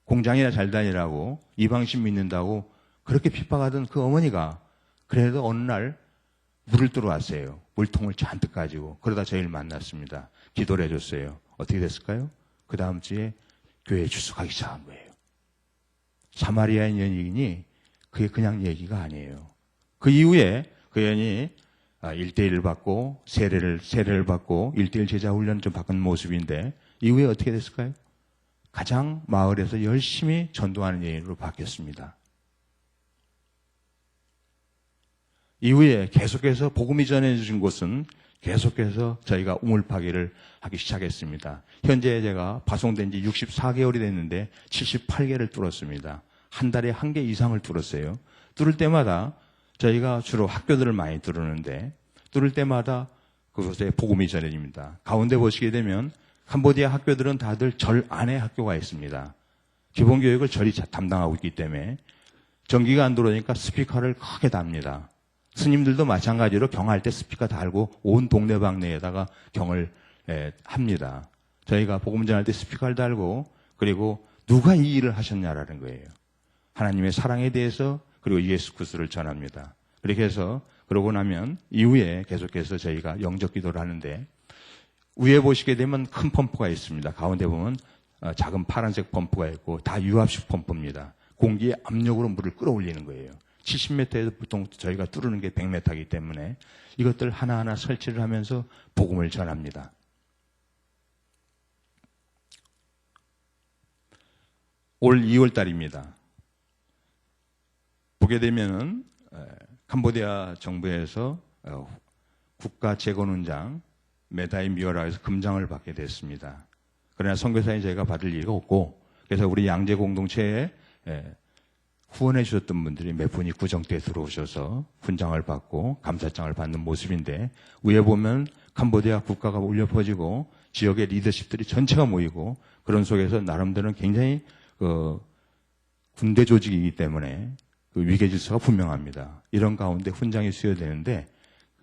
공장이나 잘 다니라고 이방신 믿는다고 그렇게 핍박하던 그 어머니가 그래도 어느 날 물을 들어왔어요. 물통을 잔뜩 가지고. 그러다 저희를 만났습니다. 기도를 해줬어요. 어떻게 됐을까요? 그 다음 주에 교회에 출석하기 시작한 거예요. 사마리아인 여인이 그게 그냥 얘기가 아니에요. 그 이후에 그 여인이 1대1을 받고 세례를 받고 1대1 제자 훈련을 좀 받은 모습인데 이후에 어떻게 됐을까요? 가장 마을에서 열심히 전도하는 여인으로 바뀌었습니다. 이후에 계속해서 복음이 전해주신 곳은 계속해서 저희가 우물파기를 하기 시작했습니다. 현재 제가 파송된 지 64개월이 됐는데 78개를 뚫었습니다. 한 달에 1개 이상을 뚫었어요. 뚫을 때마다 저희가 주로 학교들을 많이 뚫었는데 뚫을 때마다 그곳에 복음이 전해집니다. 가운데 보시게 되면 캄보디아 학교들은 다들 절 안에 학교가 있습니다. 기본교육을 절이 담당하고 있기 때문에 전기가 안 들어오니까 스피커를 크게 답니다. 스님들도 마찬가지로 경할 때 스피커 달고 온 동네방네에다가 경을 합니다. 저희가 복음 전할 때 스피커를 달고 그리고 누가 이 일을 하셨냐라는 거예요. 하나님의 사랑에 대해서 그리고 예수 그리스도를 전합니다. 그렇게 해서 그러고 나면 이후에 계속해서 저희가 영적 기도를 하는데 위에 보시게 되면 큰 펌프가 있습니다. 가운데 보면 작은 파란색 펌프가 있고 다 유압식 펌프입니다. 공기의 압력으로 물을 끌어올리는 거예요. 70m에서 보통 저희가 뚫는 게 100m이기 때문에 이것들 하나하나 설치를 하면서 복음을 전합니다. 올 2월 달입니다. 보게 되면은 캄보디아 정부에서 국가재건훈장 메다이 미어라에서 금장을 받게 됐습니다. 그러나 선교사인 저희가 받을 일이 없고 그래서 우리 양재 공동체에 후원해 주셨던 분들이 몇 분이 구정대에 들어오셔서 훈장을 받고 감사장을 받는 모습인데 위에 보면 캄보디아 국가가 울려 퍼지고 지역의 리더십들이 전체가 모이고 그런 속에서 나름대로는 굉장히 군대 조직이기 때문에 그 위계 질서가 분명합니다. 이런 가운데 훈장이 수여되는데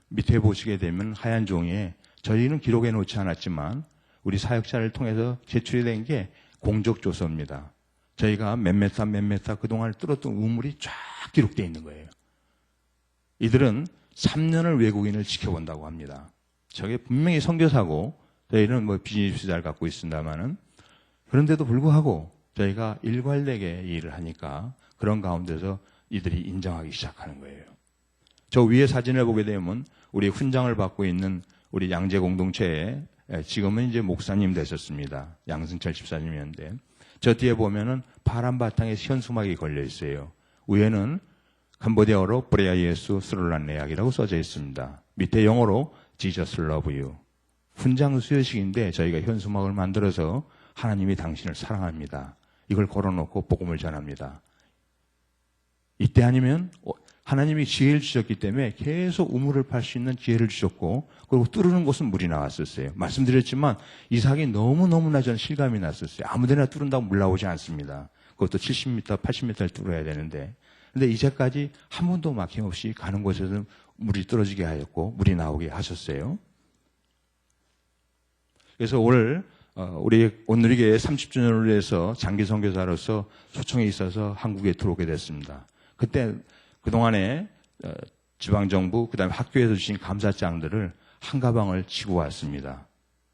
밑에 보시게 되면 하얀 종이에 저희는 기록해 놓지 않았지만 우리 사역자를 통해서 제출이 된 게 공적조서입니다. 저희가 몇 메타 그동안 뚫었던 우물이 쫙 기록되어 있는 거예요. 이들은 3년을 외국인을 지켜본다고 합니다. 저게 분명히 선교사고 저희는 뭐 비즈니스 잘 갖고 있습니다만은 그런데도 불구하고 저희가 일괄되게 일을 하니까 그런 가운데서 이들이 인정하기 시작하는 거예요. 저 위에 사진을 보게 되면 우리 훈장을 받고 있는 우리 양재 공동체에 지금은 이제 목사님 되셨습니다. 양승철 집사님이었는데 저 뒤에 보면은 파란 바탕에 현수막이 걸려 있어요. 위에는 캄보디아어로 브레아 예수 스롤란 레약이라고 써져 있습니다. 밑에 영어로 Jesus love you. 훈장 수여식인데 저희가 현수막을 만들어서 하나님이 당신을 사랑합니다. 이걸 걸어놓고 복음을 전합니다. 이때 아니면 하나님이 지혜를 주셨기 때문에 계속 우물을 팔 수 있는 기회를 주셨고 그리고 뚫는 곳은 물이 나왔었어요. 말씀드렸지만 이삭이 너무너무나 전 실감이 났었어요. 아무데나 뚫는다고 물 나오지 않습니다. 그것도 70m, 80m를 뚫어야 되는데 근데 이제까지 한 번도 막힘없이 가는 곳에서 물이 떨어지게 하였고 물이 나오게 하셨어요. 그래서 오늘 우리 온누리교회 30주년을 위해서 장기 선교사로서 초청이 있어서 한국에 들어오게 됐습니다. 그때 그동안에 지방정부 그다음에 학교에서 주신 감사장들을 한 가방을 치고 왔습니다.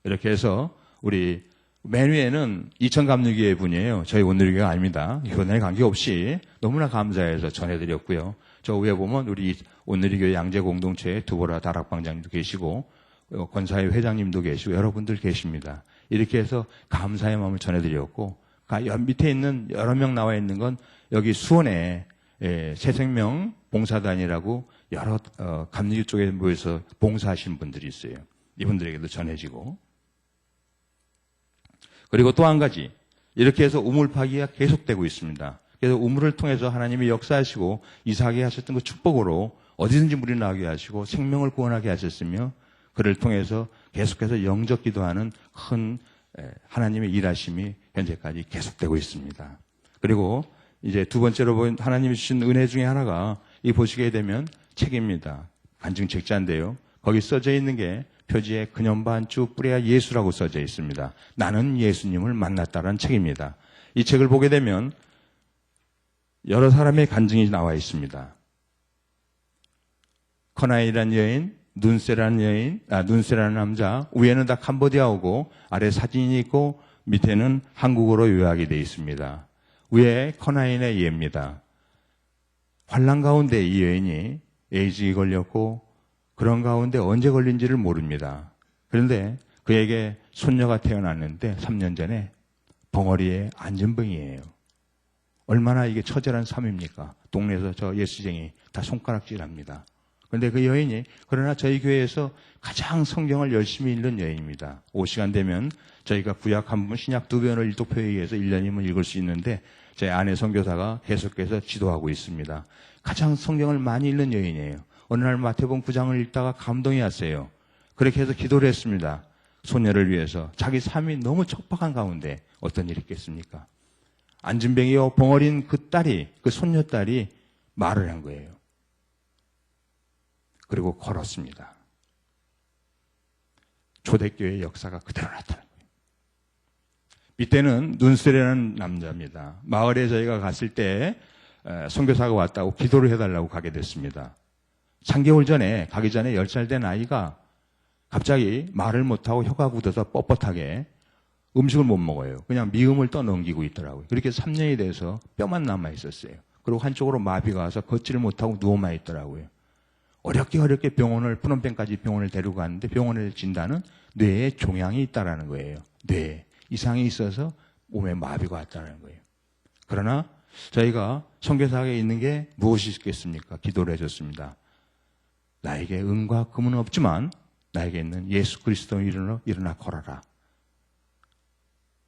이렇게 해서 우리 맨 위에는 이천감리교회 분이에요. 저희 온누리교회가 아닙니다. 이번에 관계없이 너무나 감사해서 전해드렸고요. 저 위에 보면 우리 온누리교회 양재 공동체의 두보라 다락방장님도 계시고 권사회 회장님도 계시고 여러분들 계십니다. 이렇게 해서 감사의 마음을 전해드렸고 밑에 있는 여러 명 나와 있는 건 여기 수원에 새생명 봉사단이라고 여러 감리교 쪽에 모여서 봉사하시는 분들이 있어요. 이분들에게도 전해지고 그리고 또 한 가지 이렇게 해서 우물 파기가 계속되고 있습니다. 그래서 우물을 통해서 하나님이 역사하시고 이삭이 하셨던 그 축복으로 어디든지 물이 나게 하시고 생명을 구원하게 하셨으며 그를 통해서 계속해서 영적 기도하는 큰 하나님의 일하심이 현재까지 계속되고 있습니다. 그리고 이제 두 번째로 본 하나님이 주신 은혜 중에 하나가 이 보시게 되면 책입니다. 간증 책자인데요. 거기 써져 있는 게 표지에 그년 반주 뿌려야 예수라고 써져 있습니다. 나는 예수님을 만났다라는 책입니다. 이 책을 보게 되면 여러 사람의 간증이 나와 있습니다. 커나이라는 여인, 눈세라는 남자, 위에는 다 캄보디아어고 아래 사진이 있고 밑에는 한국어로 요약이 되어 있습니다. 위에 커나인의 예입니다. 환란 가운데 이 여인이 에이즈에 걸렸고 그런 가운데 언제 걸린지를 모릅니다. 그런데 그에게 손녀가 태어났는데 3년 전에 벙어리에 안전병이에요. 얼마나 이게 처절한 삶입니까? 동네에서 저 예수쟁이 다 손가락질합니다. 그런데 그 여인이 그러나 저희 교회에서 가장 성경을 열심히 읽는 여인입니다. 5시간 되면 저희가 구약 한 번, 신약 두 변을 일독표에 의해서 1년이면 읽을 수 있는데 제 아내 선교사가 계속해서 지도하고 있습니다. 가장 성경을 많이 읽는 여인이에요. 어느 날 마태복음 9장을 읽다가 감동이 왔어요. 그렇게 해서 기도를 했습니다. 손녀를 위해서. 자기 삶이 너무 척박한 가운데 어떤 일이 있겠습니까? 안진병이요 벙어린 그 딸이, 그 손녀딸이 말을 한 거예요. 그리고 걸었습니다. 초대교회의 역사가 그대로 나타난 거예요. 이때는 눈쓰레라는 남자입니다. 마을에 저희가 갔을 때 선교사가 왔다고 기도를 해달라고 가게 됐습니다. 3개월 전에 가기 전에 10살 된 아이가 갑자기 말을 못하고 혀가 굳어서 뻣뻣하게 음식을 못 먹어요. 그냥 미음을 떠넘기고 있더라고요. 그렇게 3년이 돼서 뼈만 남아 있었어요. 그리고 한쪽으로 마비가 와서 걷지를 못하고 누워만 있더라고요. 어렵게 프놈펜까지 병원을 데리고 갔는데 병원의 진단은 뇌에 종양이 있다라는 거예요. 뇌에 이상이 있어서 몸에 마비가 왔다는 거예요. 그러나 저희가 선교사에 있는 게 무엇이 있겠습니까? 기도를 해줬습니다. 나에게 은과 금은 없지만 나에게 있는 예수 그리스도 일어나 걸어라.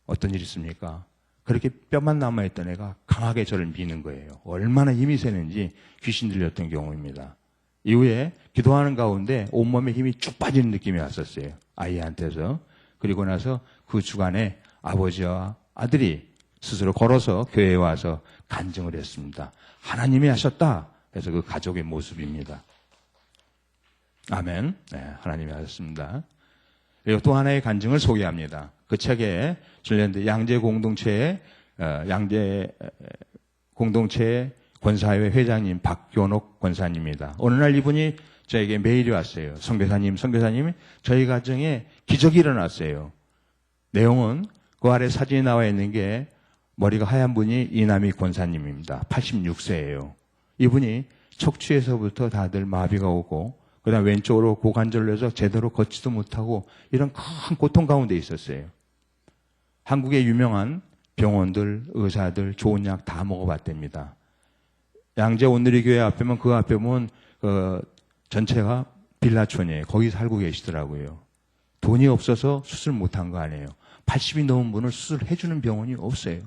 어떤 일이 있습니까? 그렇게 뼈만 남아있던 애가 강하게 저를 미는 거예요. 얼마나 힘이 세는지 귀신 들렸던 경우입니다. 이후에 기도하는 가운데 온몸에 힘이 쭉 빠지는 느낌이 왔었어요. 아이한테서. 그리고 나서 그 주간에 아버지와 아들이 스스로 걸어서 교회에 와서 간증을 했습니다. 하나님이 하셨다. 그래서 그 가족의 모습입니다. 아멘. 네, 하나님이 하셨습니다. 그리고 또 하나의 간증을 소개합니다. 그 책에 줄렸는데 양재 공동체 권사회 회장님 박교녹 권사님입니다. 어느 날 이분이 저에게 메일이 왔어요. 선교사님, 저희 가정에 기적이 일어났어요. 내용은 그 아래 사진이 나와 있는 게 머리가 하얀 분이 이남희 권사님입니다. 86세예요. 이분이 척추에서부터 다들 마비가 오고 그다음 왼쪽으로 고관절로 해서 제대로 걷지도 못하고 이런 큰 고통 가운데 있었어요. 한국의 유명한 병원들, 의사들, 좋은 약 다 먹어봤답니다. 양재 온누리교회 앞에면 그 앞에 보면 전체가 빌라촌이에요. 거기 살고 계시더라고요. 돈이 없어서 수술 못한 거 아니에요. 80이 넘은 분을 수술해주는 병원이 없어요.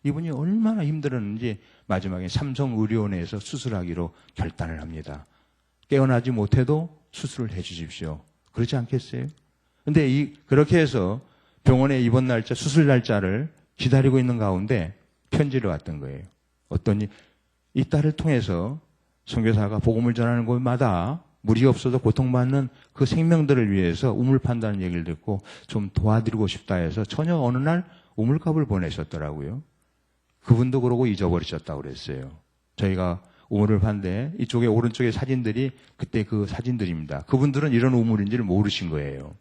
이분이 얼마나 힘들었는지 마지막에 삼성의료원에서 수술하기로 결단을 합니다. 깨어나지 못해도 수술을 해주십시오. 그렇지 않겠어요? 근데 그렇게 해서 병원에 입원 날짜, 수술 날짜를 기다리고 있는 가운데 편지를 왔던 거예요. 이 딸을 통해서 선교사가 복음을 전하는 곳마다 물이 없어서 고통받는 그 생명들을 위해서 우물 판다는 얘기를 듣고 좀 도와드리고 싶다 해서 처녀 어느 날 우물값을 보내셨더라고요. 그분도 그러고 잊어버리셨다고 그랬어요. 저희가 우물을 판데 이쪽에 오른쪽에 사진들이 그때 그 사진들입니다. 그분들은 이런 우물인지를 모르신 거예요.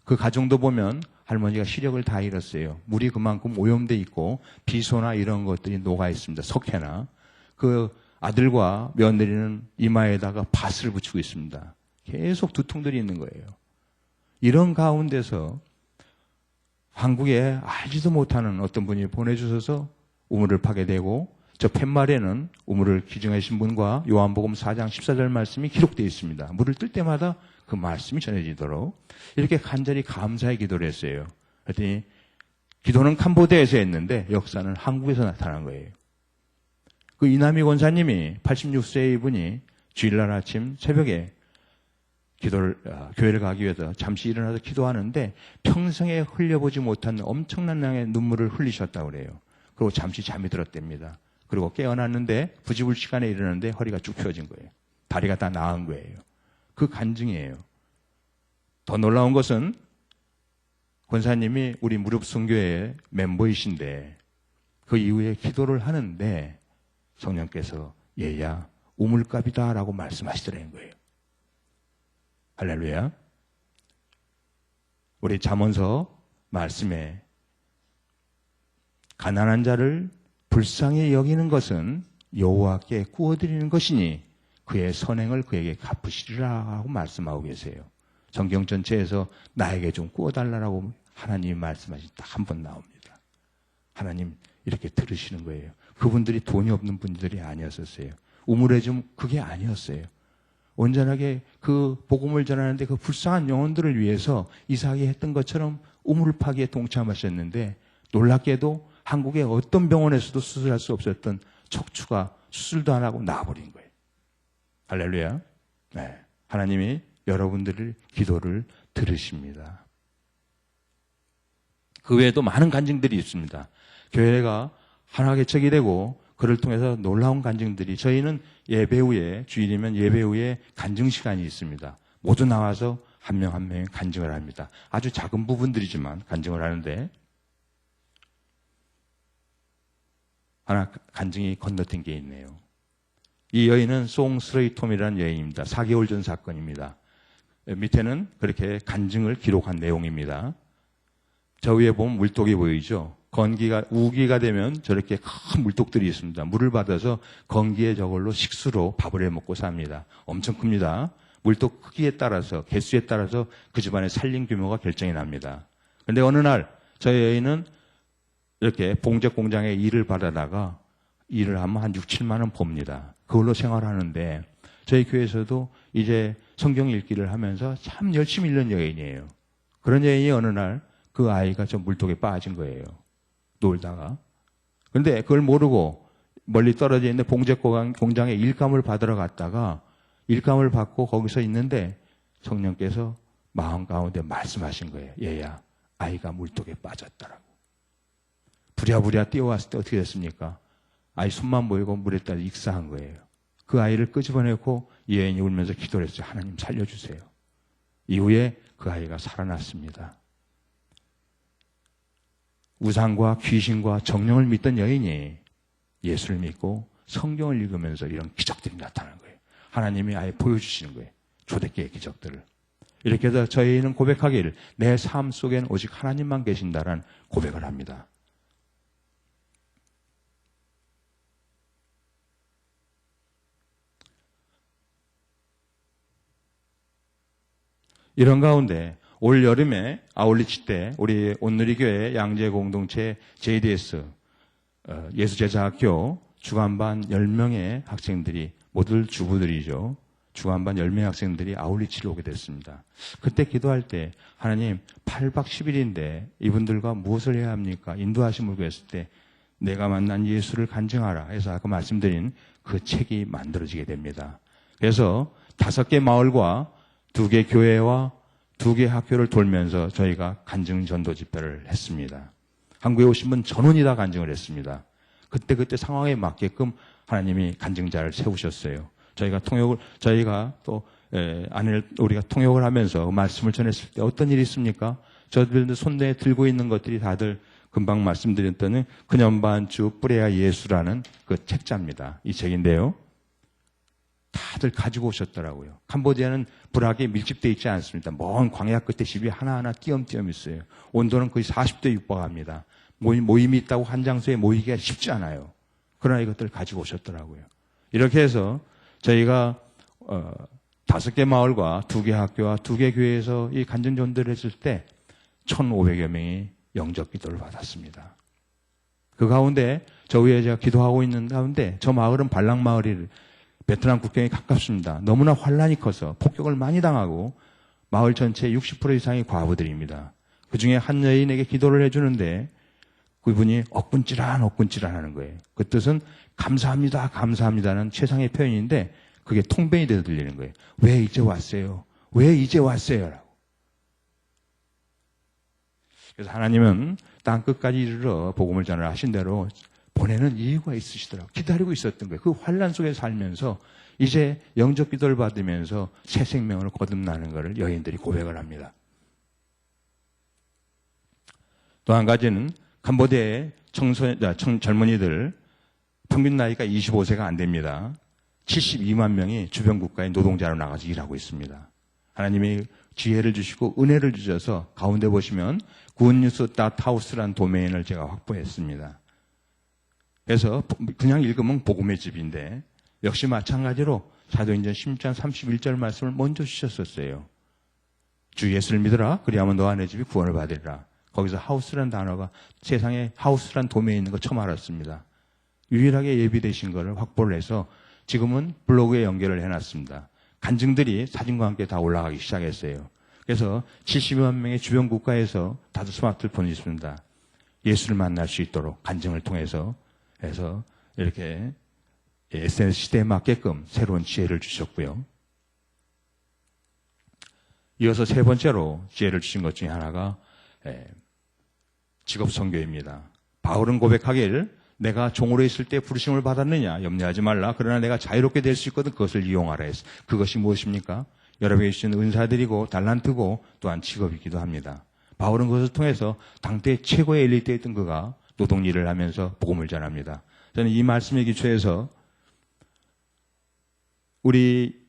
그 가정도 보면 할머니가 시력을 다 잃었어요. 물이 그만큼 오염돼 있고 비소나 이런 것들이 녹아 있습니다. 석회나. 그 아들과 며느리는 이마에다가 밧을 붙이고 있습니다. 계속 두통들이 있는 거예요. 이런 가운데서 한국에 알지도 못하는 어떤 분이 보내주셔서 우물을 파게 되고 저 팻말에는 우물을 기증하신 분과 요한복음 4장 14절 말씀이 기록되어 있습니다. 물을 뜰 때마다 그 말씀이 전해지도록 이렇게 간절히 감사의 기도를 했어요. 그랬더니 기도는 캄보디아에서 했는데 역사는 한국에서 나타난 거예요. 그 이남희 권사님이 86세의 분이 주일날 아침 새벽에 교회를 가기 위해서 잠시 일어나서 기도하는데 평생에 흘려보지 못한 엄청난 양의 눈물을 흘리셨다고 그래요. 그리고 잠시 잠이 들었답니다. 그리고 깨어났는데 부지불 시간에 일어났는데 허리가 쭉 펴진 거예요. 다리가 다 나은 거예요. 그 간증이에요. 더 놀라운 것은 권사님이 우리 무릎 선교회 멤버이신데 그 이후에 기도를 하는데 성령께서 얘야 우물갑이다 라고 말씀하시더라는 거예요. 할렐루야. 우리 잠언서 말씀에 가난한 자를 불쌍히 여기는 것은 여호와께 구워드리는 것이니 그의 선행을 그에게 갚으시리라 하고 말씀하고 계세요. 성경 전체에서 나에게 좀 구워달라고 하나님이 말씀하신 딱 한 번 나옵니다. 하나님 이렇게 들으시는 거예요. 그분들이 돈이 없는 분들이 아니었었어요. 우물에 좀 그게 아니었어요. 온전하게 그 복음을 전하는데 그 불쌍한 영혼들을 위해서 이삭이 했던 것처럼 우물 파기에 동참하셨는데 놀랍게도 한국의 어떤 병원에서도 수술할 수 없었던 척추가 수술도 안 하고 나아버린 거예요. 할렐루야. 네. 하나님이 여러분들의 기도를 들으십니다. 그 외에도 많은 간증들이 있습니다. 교회가 하나 개척이 되고 그를 통해서 놀라운 간증들이 저희는 예배 후에 주일이면 예배 후에 간증 시간이 있습니다. 모두 나와서 한 명 한 명 간증을 합니다. 아주 작은 부분들이지만 간증을 하는데 하나 간증이 건너뛴 게 있네요. 이 여인은 송스레이톰이라는 여인입니다. 4개월 전 사건입니다. 밑에는 그렇게 간증을 기록한 내용입니다. 저 위에 보면 물독이 보이죠? 우기가 되면 저렇게 큰 물독들이 있습니다. 물을 받아서 건기에 저걸로 식수로 밥을 해 먹고 삽니다. 엄청 큽니다. 물독 크기에 따라서, 개수에 따라서 그 집안의 살림 규모가 결정이 납니다. 그런데 어느 날 저 여인은 이렇게 봉제 공장에 일을 받아다가 일을 하면 한 6, 7만 원 봅니다. 그걸로 생활하는데 저희 교회에서도 이제 성경 읽기를 하면서 참 열심히 읽는 여인이에요. 그런 여인이 어느 날 그 아이가 저 물독에 빠진 거예요. 놀다가. 그런데 그걸 모르고 멀리 떨어져 있는 봉제 공장에 일감을 받으러 갔다가 일감을 받고 거기서 있는데 성령께서 마음 가운데 말씀하신 거예요. 얘야, 아이가 물독에 빠졌다라고. 부랴부랴 뛰어왔을 때 어떻게 됐습니까? 아이 손만 보이고 물에 따라 익사한 거예요. 그 아이를 끄집어내고 이 여인이 울면서 기도를 했어요. 하나님 살려주세요. 이후에 그 아이가 살아났습니다. 우상과 귀신과 정령을 믿던 여인이 예수를 믿고 성경을 읽으면서 이런 기적들이 나타나는 거예요. 하나님이 아예 보여주시는 거예요. 초대교회 기적들을. 이렇게 해서 저희는 고백하기를 내 삶 속에는 오직 하나님만 계신다라는 고백을 합니다. 이런 가운데 올 여름에 아울리치 때 우리 온누리교회 양재 공동체 JDS 예수제자학교 주간반 10명의 학생들이 모두 주부들이죠. 주간반 10명의 학생들이 아울리치를 오게 됐습니다. 그때 기도할 때 하나님 8박 10일인데 이분들과 무엇을 해야 합니까? 인도하심을 구했을 때 내가 만난 예수를 간증하라 해서 아까 말씀드린 그 책이 만들어지게 됩니다. 그래서 5개 마을과 2개 교회와 2개 학교를 돌면서 저희가 간증 전도 집회를 했습니다. 한국에 오신 분 전원이 다 간증을 했습니다. 그때 상황에 맞게끔 하나님이 간증자를 세우셨어요. 저희가 우리가 통역을 하면서 말씀을 전했을 때 어떤 일이 있습니까? 저들도 손에 들고 있는 것들이 다들 금방 말씀드렸던 근연반주 뿌레야 예수라는 그 책자입니다. 이 책인데요. 다들 가지고 오셨더라고요. 캄보디아는 불악에 밀집되어 있지 않습니다. 먼 광야 끝에 집이 하나하나 띄엄띄엄 있어요. 온도는 거의 40도 육박합니다. 모임이 있다고 한 장소에 모이기가 쉽지 않아요. 그러나 이것들을 가지고 오셨더라고요. 이렇게 해서 저희가 5개 마을과 2개 학교와 2개 교회에서 이 간증 전도를 했을 때 1,500여 명이 영접 기도를 받았습니다. 그 가운데 저 위에 제가 기도하고 있는 가운데 저 마을은 발랑 마을이 베트남 국경에 가깝습니다. 너무나 환란이 커서 폭격을 많이 당하고 마을 전체의 60% 이상이 과부들입니다. 그중에 한 여인에게 기도를 해주는데 그분이 억군찌란 하는 거예요. 그 뜻은 감사합니다는 최상의 표현인데 그게 통변이 되어 들리는 거예요. 왜 이제 왔어요? 왜 이제 왔어요? 라고. 그래서 하나님은 땅 끝까지 이르러 복음을 전하신 대로 보내는 이유가 있으시더라고요. 기다리고 있었던 거예요. 그 환난 속에 살면서 이제 영적 기도를 받으면서 새 생명을 거듭나는 것을 여인들이 고백을 합니다. 또 한 가지는 캄보디아의 젊은이들 평균 나이가 25세가 안 됩니다. 72만 명이 주변 국가의 노동자로 나가서 일하고 있습니다. 하나님이 지혜를 주시고 은혜를 주셔서 가운데 보시면 굿뉴스.하우스라는 도메인을 제가 확보했습니다. 그래서 그냥 읽으면 복음의 집인데 역시 마찬가지로 사도행전 10장 31절 말씀을 먼저 주셨었어요. 주 예수를 믿어라. 그리하면 너와 내 집이 구원을 받으리라. 거기서 하우스라는 단어가 세상에 하우스라는 도메인이 있는 거 처음 알았습니다. 유일하게 예비되신 거를 확보를 해서 지금은 블로그에 연결을 해놨습니다. 간증들이 사진과 함께 다 올라가기 시작했어요. 그래서 70만 명의 주변 국가에서 다들 스마트폰이 있습니다. 예수를 만날 수 있도록 간증을 통해서 해서 이렇게 SNS 시대에 맞게끔 새로운 지혜를 주셨고요. 이어서 세 번째로 지혜를 주신 것 중에 하나가 직업 선교입니다. 바울은 고백하길 내가 종으로 있을 때 부르심을 받았느냐 염려하지 말라. 그러나 내가 자유롭게 될 수 있거든 그것을 이용하라 했어. 그것이 무엇입니까? 여러분에게 주신 은사들이고 달란트고 또한 직업이기도 합니다. 바울은 그것을 통해서 당대 최고의 엘리트에 있던 그가 노동 일을 하면서 복음을 전합니다. 저는 이 말씀에 기초해서 우리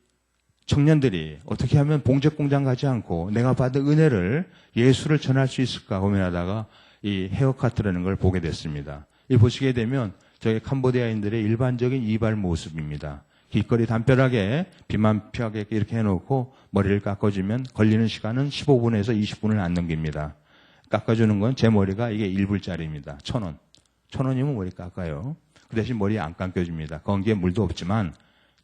청년들이 어떻게 하면 봉제공장 가지 않고 내가 받은 은혜를 예수를 전할 수 있을까 고민하다가 이 헤어카트라는 걸 보게 됐습니다. 이 보시게 되면 저희 캄보디아인들의 일반적인 이발 모습입니다. 길거리 담벼락에 비만 피하게 이렇게 해놓고 머리를 깎아주면 걸리는 시간은 15분에서 20분을 안 넘깁니다. 깎아주는 건 제 머리가 이게 1불짜리입니다. 1,000원. 1,000원이면 머리 깎아요. 그 대신 머리 안 감겨줍니다. 건기에 물도 없지만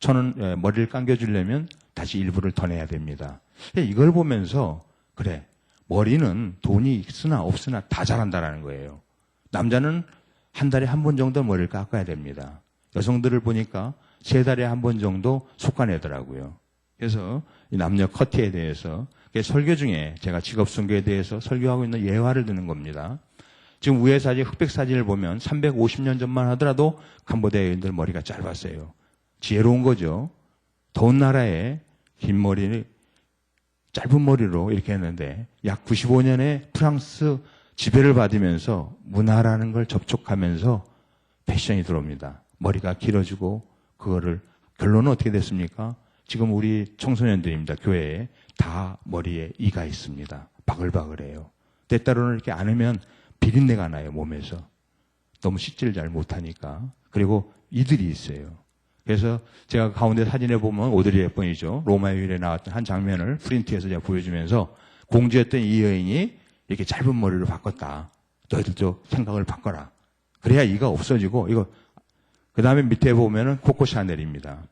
1,000원 머리를 감겨주려면 다시 일부를 더 내야 됩니다. 이걸 보면서 그래 머리는 돈이 있으나 없으나 다 잘한다라는 거예요. 남자는 한 달에 한 번 정도 머리를 깎아야 됩니다. 여성들을 보니까 3달에 한 번 정도 솎아내더라고요. 그래서 이 남녀 커트에 대해서 설교 중에 제가 직업 선교에 대해서 설교하고 있는 예화를 드는 겁니다. 지금 위에 사진 흑백 사진을 보면 350년 전만 하더라도 캄보디아인들 머리가 짧았어요. 지혜로운 거죠. 더운 나라에 긴 머리를 짧은 머리로 이렇게 했는데 약 95년에 프랑스 지배를 받으면서 문화라는 걸 접촉하면서 패션이 들어옵니다. 머리가 길어지고 그거를 결론은 어떻게 됐습니까? 지금 우리 청소년들입니다. 교회에 다 머리에 이가 있습니다. 바글바글해요. 때때로는 이렇게 안으면 비린내가 나요. 몸에서. 너무 씻지를 잘 못하니까. 그리고 이들이 있어요. 그래서 제가 가운데 사진에 보면 오드리 헵번이죠. 로마의 휴일에 나왔던 한 장면을 프린트해서 제가 보여주면서 공주였던 이 여인이 이렇게 짧은 머리를 바꿨다. 너희들도 생각을 바꿔라. 그래야 이가 없어지고 이거 그 다음에 밑에 보면은 코코 샤넬입니다.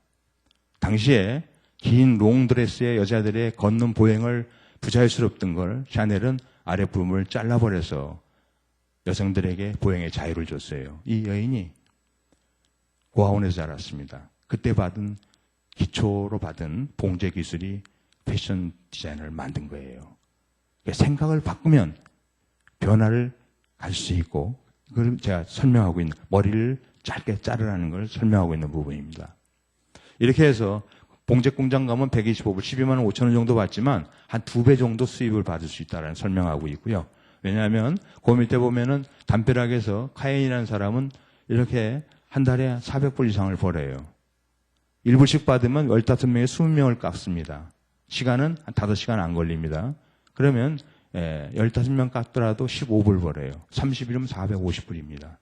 당시에 긴 롱드레스의 여자들의 걷는 보행을 부자연스럽던 걸 샤넬은 아랫부분을 잘라버려서 여성들에게 보행의 자유를 줬어요. 이 여인이 고아원에서 자랐습니다. 그때 받은 기초로 받은 봉제 기술이 패션 디자인을 만든 거예요. 생각을 바꾸면 변화를 갈 수 있고 그걸 제가 설명하고 있는 머리를 짧게 자르라는 걸 설명하고 있는 부분입니다. 이렇게 해서 봉제 공장 가면 125불, 12만 5천 원 정도 받지만 한 2배 정도 수입을 받을 수 있다는 설명하고 있고요. 왜냐하면 그 밑에 보면은 담벼락에서 카엔이라는 사람은 이렇게 한 달에 400불 이상을 벌어요. 1불씩 받으면 15명에 20명을 깎습니다. 시간은 한 5시간 안 걸립니다. 그러면 15명 깎더라도 15불 벌어요. 30일이면 450불입니다.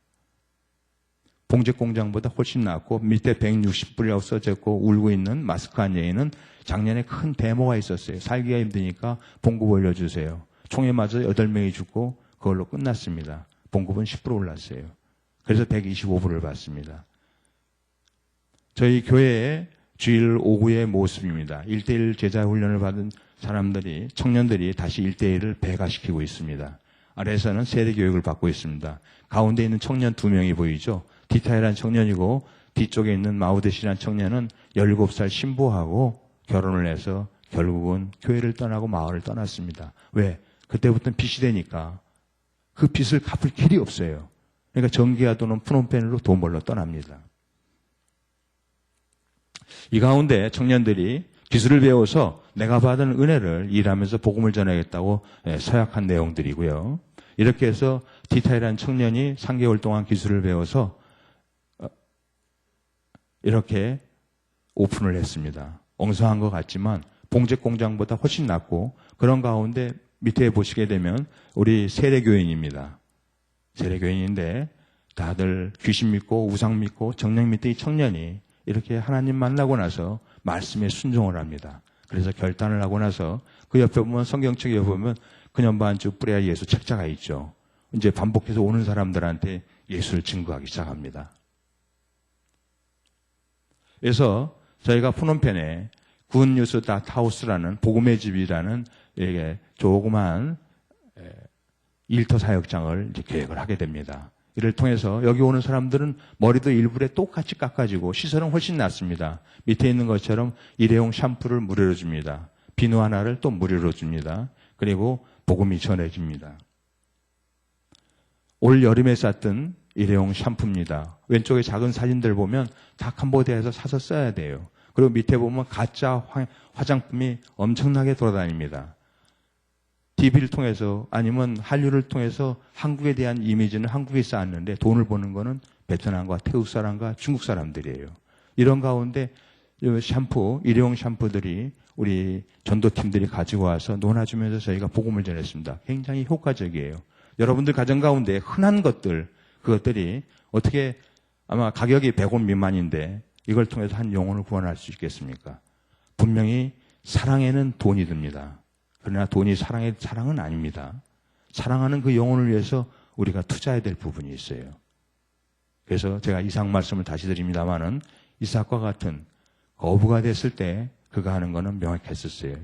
봉제 공장보다 훨씬 낫고 밑에 160불이라고 써졌고 울고 있는 마스크한 여인은 작년에 큰 데모가 있었어요. 살기가 힘드니까 봉급 올려주세요. 총에 맞아 8명이 죽고 그걸로 끝났습니다. 봉급은 10% 올랐어요. 그래서 125불을 받습니다. 저희 교회의 주일 오후의 모습입니다. 1대1 제자 훈련을 받은 사람들이, 청년들이 다시 1대1을 배가시키고 있습니다. 아래에서는 세례 교육을 받고 있습니다. 가운데 있는 청년 2명이 보이죠? 디타이라는 청년이고 뒤쪽에 있는 마우데시라는 청년은 17살 신부하고 결혼을 해서 결국은 교회를 떠나고 마을을 떠났습니다. 왜? 그때부터는 빚이 되니까 그 빚을 갚을 길이 없어요. 그러니까 정기아 또는 프놈펜으로 돈 벌러 떠납니다. 이 가운데 청년들이 기술을 배워서 내가 받은 은혜를 일하면서 복음을 전하겠다고 서약한 내용들이고요. 이렇게 해서 디타이라는 청년이 3개월 동안 기술을 배워서 이렇게 오픈을 했습니다. 엉성한 것 같지만 봉제 공장보다 훨씬 낫고, 그런 가운데 밑에 보시게 되면 우리 세례교인입니다. 세례교인인데 다들 귀신 믿고 우상 믿고 정령 밑에 이 청년이 이렇게 하나님 만나고 나서 말씀에 순종을 합니다. 그래서 결단을 하고 나서 그 옆에 보면, 성경책 옆에 보면 그년 반주 뿌려야 예수 책자가 있죠. 이제 반복해서 오는 사람들한테 예수를 증거하기 시작합니다. 그래서 저희가 푸놈펜에 굿뉴스 닷하우스라는 복음의 집이라는 조그만 일터 사역장을 이제 계획을 하게 됩니다. 이를 통해서 여기 오는 사람들은 머리도 일부러 똑같이 깎아지고 시설은 훨씬 낫습니다. 밑에 있는 것처럼 일회용 샴푸를 무료로 줍니다. 비누 하나를 또 무료로 줍니다. 그리고 복음이 전해집니다. 올 여름에 쌌던 일회용 샴푸입니다. 왼쪽에 작은 사진들 보면 다 캄보디아에서 사서 써야 돼요. 그리고 밑에 보면 가짜 화장품이 엄청나게 돌아다닙니다. TV를 통해서 아니면 한류를 통해서 한국에 대한 이미지는 한국에 쌓았는데 돈을 버는 거는 베트남과 태국 사람과 중국 사람들이에요. 이런 가운데 샴푸, 일회용 샴푸들이 우리 전도팀들이 가지고 와서 논아주면서 저희가 복음을 전했습니다. 굉장히 효과적이에요. 여러분들 가정 가운데 흔한 것들, 그것들이 어떻게 아마 가격이 100원 미만인데 이걸 통해서 한 영혼을 구원할 수 있겠습니까? 분명히 사랑에는 돈이 듭니다. 그러나 돈이 사랑은 아닙니다. 사랑하는 그 영혼을 위해서 우리가 투자해야 될 부분이 있어요. 그래서 제가 이상 말씀을 다시 드립니다마는 이삭과 같은 거부가 됐을 때 그가 하는 거는 명확했었어요.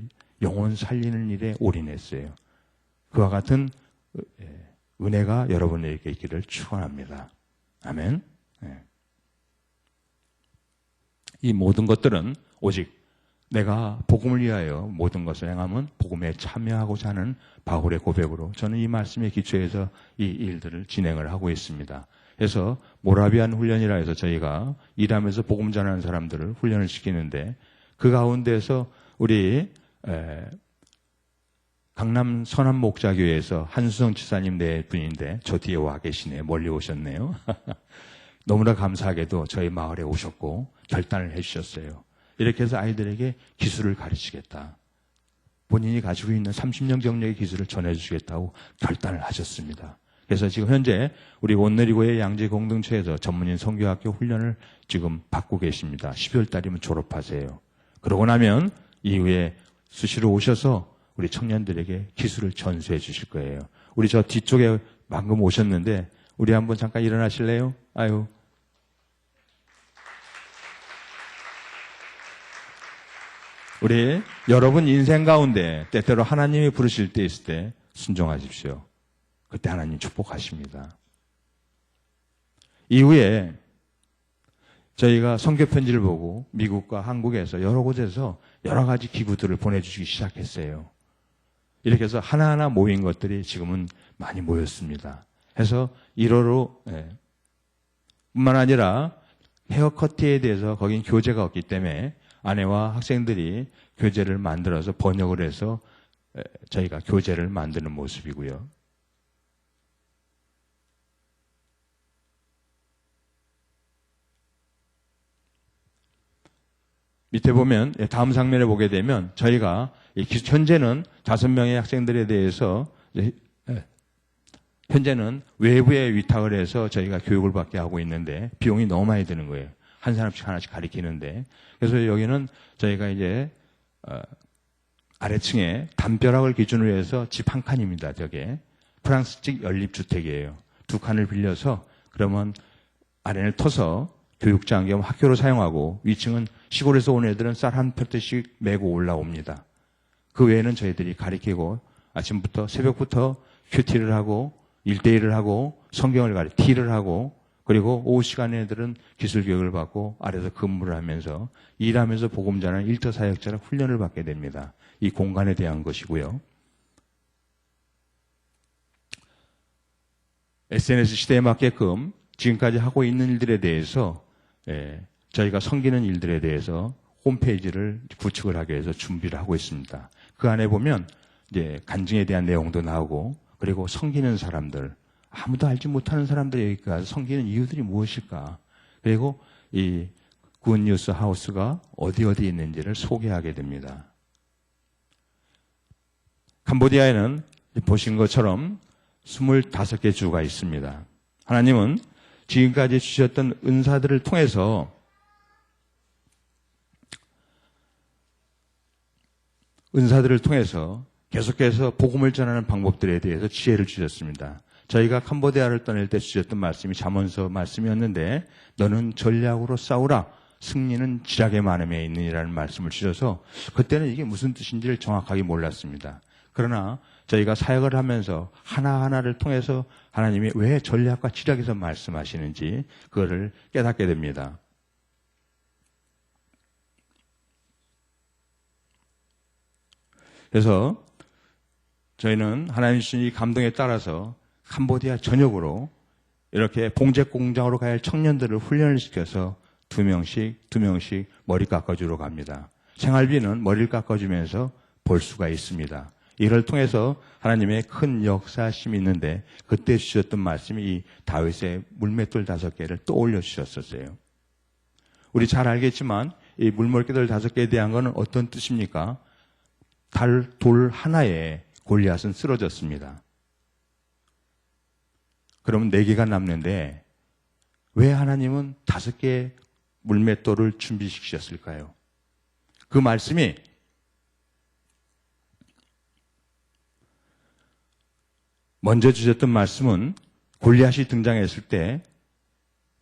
영혼 살리는 일에 올인했어요. 그와 같은 은혜가 여러분에게 있기를 축원합니다. 아멘. 네. 이 모든 것들은 오직 내가 복음을 위하여 모든 것을 행하면 복음에 참여하고자 하는 바울의 고백으로 저는 이 말씀에 기초해서 이 일들을 진행을 하고 있습니다. 그래서 모라비안 훈련이라 해서 저희가 일하면서 복음 전하는 사람들을 훈련을 시키는데 그 가운데서 우리 강남 선한목자교회에서 한수성 지사님 네 분인데 저 뒤에 와 계시네요. 멀리 오셨네요. 너무나 감사하게도 저희 마을에 오셨고 결단을 해주셨어요. 이렇게 해서 아이들에게 기술을 가르치겠다. 본인이 가지고 있는 30년 경력의 기술을 전해주시겠다고 결단을 하셨습니다. 그래서 지금 현재 우리 온누리교회 양재 공동체에서 전문인 선교학교 훈련을 지금 받고 계십니다. 12월 달이면 졸업하세요. 그러고 나면 이후에 수시로 오셔서 우리 청년들에게 기술을 전수해 주실 거예요. 우리 저 뒤쪽에 방금 오셨는데 우리 한번 잠깐 일어나실래요? 아유. 우리 여러분 인생 가운데 때때로 하나님이 부르실 때 있을 때 순종하십시오. 그때 하나님 축복하십니다. 이후에 저희가 선교 편지를 보고 미국과 한국에서 여러 곳에서 여러 가지 기구들을 보내주시기 시작했어요. 이렇게 해서 하나하나 모인 것들이 지금은 많이 모였습니다. 해서 1호로 뿐만 아니라 헤어커트에 대해서 거긴 교재가 없기 때문에 아내와 학생들이 교재를 만들어서 번역을 해서 저희가 교재를 만드는 모습이고요. 밑에 보면 다음 장면에 보게 되면 저희가 현재는 5명의 학생들에 대해서 현재는 외부에 위탁을 해서 저희가 교육을 받게 하고 있는데 비용이 너무 많이 드는 거예요. 한 사람씩 하나씩 가리키는데. 그래서 여기는 저희가 이제 아래층에 담벼락을 기준으로 해서 집 한 칸입니다. 저게 프랑스식 연립주택이에요. 2칸을 빌려서 그러면 아래를 터서 교육장 겸 학교로 사용하고 위층은 시골에서 온 애들은 쌀 한 펴트씩 메고 올라옵니다. 그 외에는 저희들이 가리키고 아침부터 새벽부터 큐티를 하고 1대1을 하고 성경을 티를 하고 그리고 오후 시간에 애들은 기술 교육을 받고 아래에서 근무를 하면서 일하면서 복음 전하는 일터 사역자를 훈련을 받게 됩니다. 이 공간에 대한 것이고요. SNS 시대에 맞게끔 지금까지 하고 있는 일들에 대해서 저희가 섬기는 일들에 대해서 홈페이지를 구축을 하기 위해서 준비를 하고 있습니다. 그 안에 보면 이제 간증에 대한 내용도 나오고 그리고 섬기는 사람들, 아무도 알지 못하는 사람들이 여기 가서 섬기는 이유들이 무엇일까? 그리고 이 굿뉴스 하우스가 어디 있는지를 소개하게 됩니다. 캄보디아에는 보신 것처럼 25개 주가 있습니다. 하나님은 지금까지 주셨던 은사들을 통해서 계속해서 복음을 전하는 방법들에 대해서 지혜를 주셨습니다. 저희가 캄보디아를 떠날 때 주셨던 말씀이 잠언서 말씀이었는데 너는 전략으로 싸우라 승리는 지략의 많음에 있느니라는 말씀을 주셔서 그때는 이게 무슨 뜻인지를 정확하게 몰랐습니다. 그러나 저희가 사역을 하면서 하나하나를 통해서 하나님이 왜 전략과 지략에서 말씀하시는지 그거를 깨닫게 됩니다. 그래서 저희는 하나님 주신 이 감동에 따라서 캄보디아 전역으로 이렇게 봉제 공장으로 가야 할 청년들을 훈련을 시켜서 두 명씩 머리 깎아주러 갑니다. 생활비는 머리를 깎아주면서 볼 수가 있습니다. 이를 통해서 하나님의 큰 역사심이 있는데 그때 주셨던 말씀이 이 다윗의 물맷돌 5개를 떠올려 주셨었어요. 우리 잘 알겠지만 이 물맷돌 5개에 대한 것은 어떤 뜻입니까? 돌 하나에 골리앗은 쓰러졌습니다. 그러면 4개가 남는데 왜 하나님은 5개의 물맷돌을 준비시키셨을까요? 그 말씀이 먼저 주셨던 말씀은 골리앗이 등장했을 때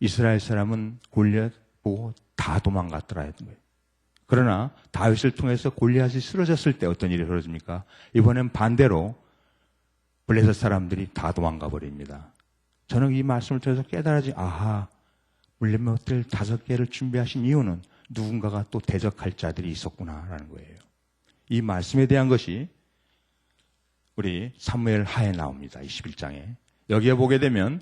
이스라엘 사람은 골리앗 보고 다 도망갔더라 했던 거예요. 그러나 다윗을 통해서 골리앗이 쓰러졌을 때 어떤 일이 벌어집니까? 이번엔 반대로 블레셋 사람들이 다 도망가 버립니다. 저는 이 말씀을 통해서 깨달아지 물맷돌 5개를 준비하신 이유는 누군가가 또 대적할 자들이 있었구나라는 거예요. 이 말씀에 대한 것이 우리 사무엘 하에 나옵니다. 21장에. 여기에 보게 되면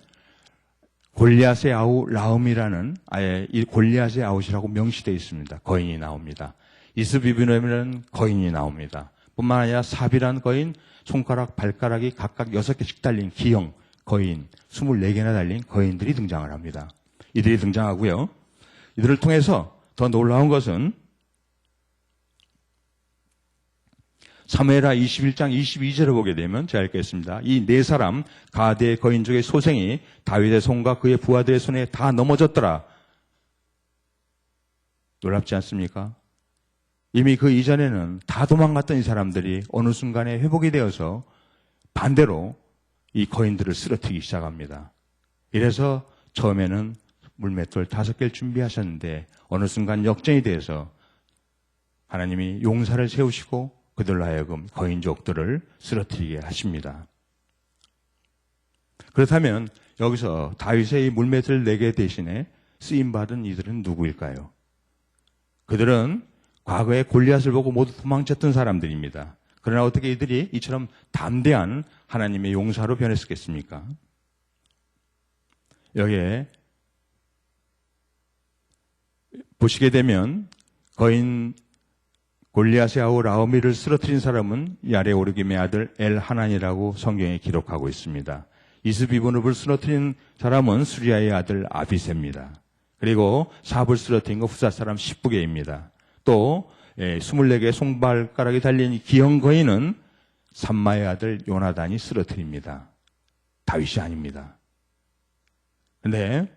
골리앗의 아우 라움이라는 아예 이 골리앗의 아웃이라고 명시되어 있습니다. 거인이 나옵니다. 이스비브노임이라는 거인이 나옵니다. 뿐만 아니라 삽이라는 거인, 손가락, 발가락이 각각 6개씩 달린 기형 거인, 24개나 달린 거인들이 등장을 합니다. 이들이 등장하고요. 이들을 통해서 더 놀라운 것은 사무엘하 21장 22절을 보게 되면 제가 읽겠습니다. 이 4사람 가드의 거인족의 소생이 다윗의 손과 그의 부하들의 손에 다 넘어졌더라. 놀랍지 않습니까? 이미 그 이전에는 다 도망갔던 이 사람들이 어느 순간에 회복이 되어서 반대로 이 거인들을 쓰러뜨리기 시작합니다. 이래서 처음에는 물맷돌 5개를 준비하셨는데 어느 순간 역전이 돼서 하나님이 용사를 세우시고 그들로 하여금 거인족들을 쓰러뜨리게 하십니다. 그렇다면 여기서 다윗의 이 물맷돌 4개 대신에 쓰임받은 이들은 누구일까요? 그들은 과거에 골리앗을 보고 모두 도망쳤던 사람들입니다. 그러나 어떻게 이들이 이처럼 담대한 하나님의 용사로 변했겠습니까? 여기에 보시게 되면 거인 골리앗의 아우 라우미를 쓰러뜨린 사람은 야레오르김의 아들 엘하난이라고 성경에 기록하고 있습니다. 이스비브눕을 쓰러뜨린 사람은 수리아의 아들 아비세입니다. 그리고 삽을 쓰러뜨린 거 후사 사람 십부게입니다. 또 24개의 손발가락이 달린 기형 거인은 삼마의 아들 요나단이 쓰러뜨립니다. 다윗이 아닙니다. 그런데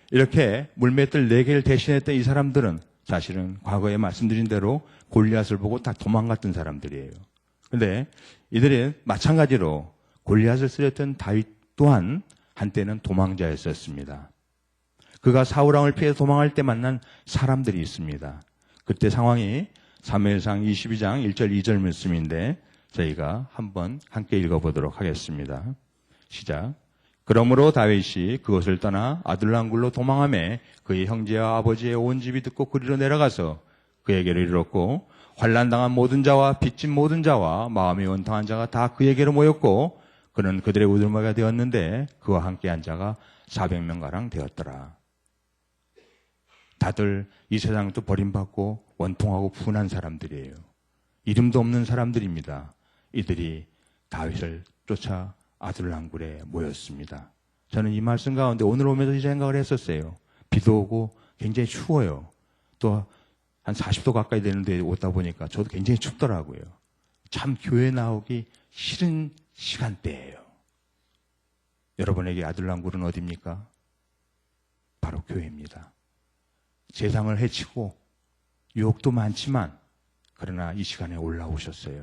이렇게 물맷돌 4개를 대신했던 이 사람들은 사실은 과거에 말씀드린 대로 골리앗을 보고 다 도망갔던 사람들이에요. 그런데 이들이 마찬가지로 골리앗을 쓰렸던 다윗 또한 한때는 도망자였었습니다. 그가 사울왕을 피해서 도망할 때 만난 사람들이 있습니다. 그때 상황이 사무엘상 22장 1절 2절 말씀인데 저희가 한번 함께 읽어보도록 하겠습니다. 시작. 그러므로 다윗이 그것을 떠나 아둘람굴로 도망하며 그의 형제와 아버지의 온 집이 듣고 그리로 내려가서 그에게로 이르렀고 환난당한 모든 자와 빚진 모든 자와 마음이 원통한 자가 다 그에게로 모였고 그는 그들의 우두머리가 되었는데 그와 함께한 자가 400명가량 되었더라. 다들 이 세상도 버림받고 원통하고 분한 사람들이에요. 이름도 없는 사람들입니다. 이들이 다윗을 쫓아 아둘람굴에 모였습니다. 저는 이 말씀 가운데 오늘 오면서 이 생각을 했었어요. 비도 오고 굉장히 추워요. 또 한 40도 가까이 되는데 오다 보니까 저도 굉장히 춥더라고요. 참 교회 나오기 싫은 시간대예요. 여러분에게 아둘람굴은 어디입니까? 바로 교회입니다. 세상을 해치고 유혹도 많지만 그러나 이 시간에 올라오셨어요.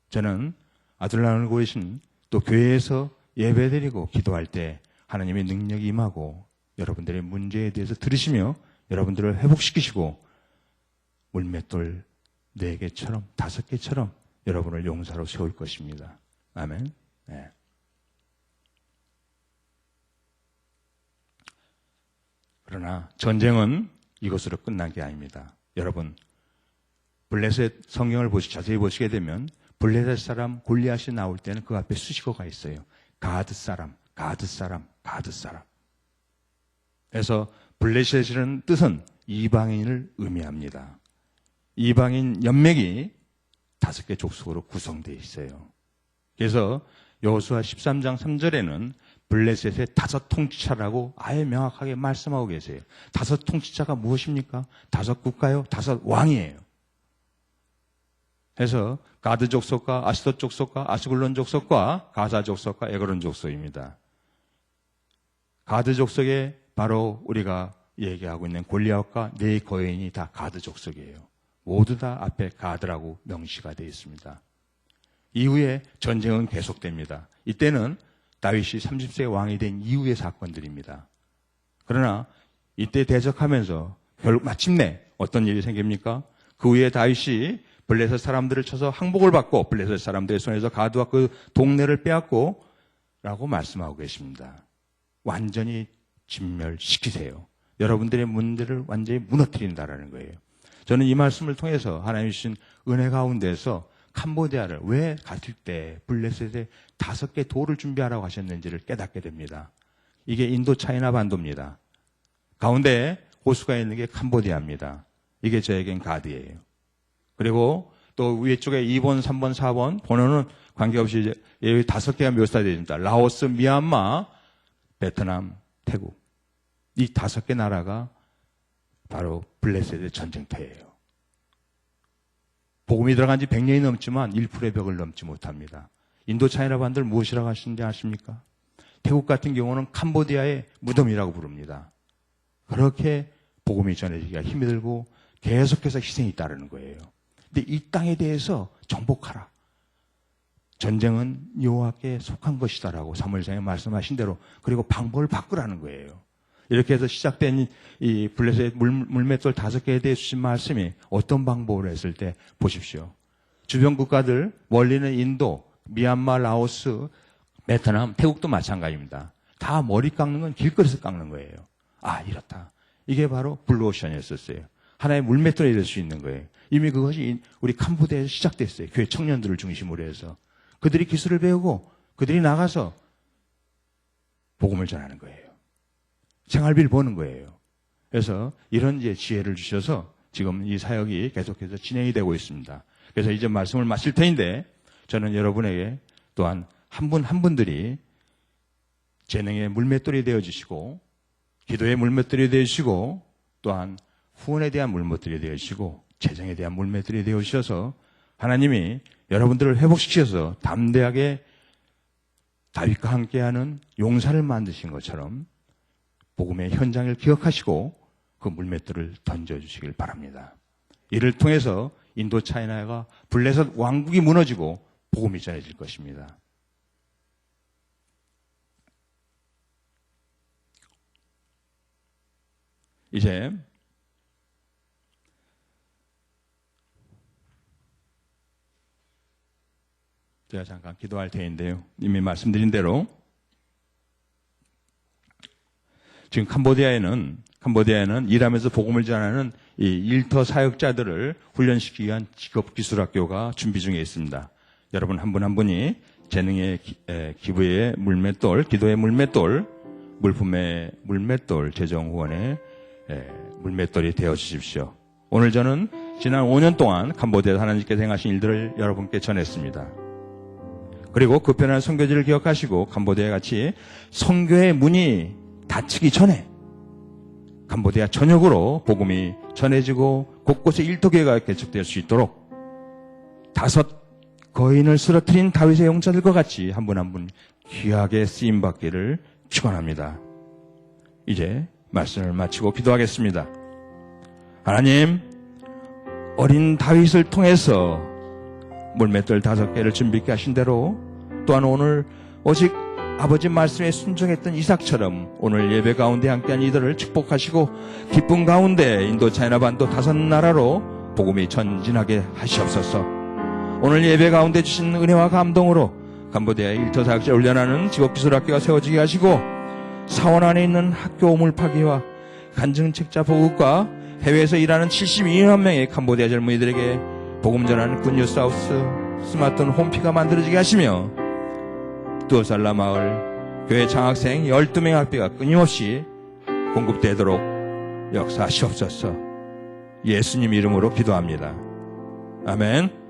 저는 아둘람굴에 계신 또 교회에서 예배드리고 기도할 때 하나님의 능력이 임하고 여러분들의 문제에 대해서 들으시며 여러분들을 회복시키시고 물맷돌 4개처럼 5개처럼 여러분을 용사로 세울 것입니다. 아멘. 네. 그러나 전쟁은 이것으로 끝난 게 아닙니다. 여러분 블레셋 성경을 자세히 보시게 되면 블레셋 사람 골리앗이 나올 때는 그 앞에 수식어가 있어요. 가드 사람, 가드 사람, 가드 사람. 그래서 블레셋이라는 뜻은 이방인을 의미합니다. 이방인 연맥이 5개 족속으로 구성되어 있어요. 그래서 여호수아 13장 3절에는 블레셋의 5 통치자라고 아예 명확하게 말씀하고 계세요. 5 통치자가 무엇입니까? 5 국가요? 5 왕이에요. 그래서 가드 족속과 아스돗 족속과 아스글론 족속과 가사 족속과 에그론 족속입니다. 가드 족속에 바로 우리가 얘기하고 있는 골리앗과 네 거인이 다 가드 족속이에요. 모두 다 앞에 가드라고 명시가 되어 있습니다. 이후에 전쟁은 계속됩니다. 이때는 다윗이 30세 왕이 된 이후의 사건들입니다. 그러나 이때 대적하면서 마침내 어떤 일이 생깁니까? 그 후에 다윗이 블레셋 사람들을 쳐서 항복을 받고 블레셋 사람들의 손에서 가드와 그 동네를 빼앗고 라고 말씀하고 계십니다. 완전히 진멸시키세요. 여러분들의 문제를 완전히 무너뜨린다라는 거예요. 저는 이 말씀을 통해서 하나님 주신 은혜 가운데서 캄보디아를 왜 갔을 때 블레셋에 5개 도를 준비하라고 하셨는지를 깨닫게 됩니다. 이게 인도 차이나 반도입니다. 가운데 호수가 있는 게 캄보디아입니다. 이게 저에겐 가드예요. 그리고 또 위쪽에 2번, 3번, 4번 번호는 관계없이 여기 5개가 묘사되어 있습니다. 라오스, 미얀마, 베트남, 태국. 이 5개 나라가 바로 블레셋의 전쟁터예요. 복음이 들어간 지 100년이 넘지만 1%의 벽을 넘지 못합니다. 인도 차이나 반도를 무엇이라고 하시는지 아십니까? 태국 같은 경우는 캄보디아의 무덤이라고 부릅니다. 그렇게 복음이 전해지기가 힘이 들고 계속해서 희생이 따르는 거예요. 근데 이 땅에 대해서 정복하라. 전쟁은 여호와께 속한 것이다라고 사무엘상에 말씀하신 대로 그리고 방법을 바꾸라는 거예요. 이렇게 해서 시작된 이 블레셋 물맷돌 5개에 대해 주신 말씀이 어떤 방법으로 했을 때 보십시오. 주변 국가들 멀리는 인도, 미얀마, 라오스, 베트남, 태국도 마찬가지입니다. 다 머리 깎는 건 길거리에서 깎는 거예요. 아, 이렇다. 이게 바로 블루오션이었었어요. 하나의 물맷돌이 될 수 있는 거예요. 이미 그것이 우리 캄보디아에서 시작됐어요. 교회 청년들을 중심으로 해서. 그들이 기술을 배우고 그들이 나가서 복음을 전하는 거예요. 생활비를 버는 거예요. 그래서 이런 이제 지혜를 주셔서 지금 이 사역이 계속해서 진행이 되고 있습니다. 그래서 이제 말씀을 마칠 터인데 저는 여러분에게 또한 한 분 한 분들이 재능의 물맷돌이 되어주시고 기도의 물맷돌이 되어주시고 또한 후원에 대한 물맷돌이 되어주시고 재정에 대한 물맷돌이 되어주셔서 하나님이 여러분들을 회복시켜서 담대하게 다윗과 함께하는 용사를 만드신 것처럼 복음의 현장을 기억하시고 그 물맷돌을 던져주시길 바랍니다. 이를 통해서 인도 차이나가 블레셋 왕국이 무너지고 복음이 전해질 것입니다. 이제 제가 잠깐 기도할 테인데요. 이미 말씀드린 대로 지금 캄보디아에는 일하면서 복음을 전하는 이 일터 사역자들을 훈련시키기 위한 직업기술학교가 준비 중에 있습니다. 여러분 한 분 한 분이 재능의 기부의 물맷돌, 기도의 물맷돌, 물품의 물맷돌, 재정 후원의 물맷돌이 되어 주십시오. 오늘 저는 지난 5년 동안 캄보디아에서 하나님께서 행하신 일들을 여러분께 전했습니다. 그리고 그 편한 선교지를 기억하시고 캄보디아 같이 선교의 문이 닫히기 전에 캄보디아 전역으로 복음이 전해지고 곳곳에 일터교회가 개척될 수 있도록 5 거인을 쓰러뜨린 다윗의 용사들과 같이 한 분 한 분 귀하게 쓰임받기를 축원합니다. 이제 말씀을 마치고 기도하겠습니다. 하나님, 어린 다윗을 통해서 물맷돌 5개를 준비케 하신 대로 또한 오늘 오직 아버지 말씀에 순종했던 이삭처럼 오늘 예배 가운데 함께한 이들을 축복하시고 기쁨 가운데 인도 차이나 반도 5나라로 복음이 전진하게 하시옵소서. 오늘 예배 가운데 주신 은혜와 감동으로 캄보디아의 일터 사역자 훈련하는 직업기술학교가 세워지게 하시고 사원 안에 있는 학교 오물파기와 간증책자 보급과 해외에서 일하는 72만 명의 캄보디아 젊은이들에게 복음 전하는 굿뉴스하우스 스마트폰 홈피가 만들어지게 하시며 두어살라 마을 교회 장학생 12명의 학비가 끊임없이 공급되도록 역사하시옵소서. 예수님 이름으로 기도합니다. 아멘.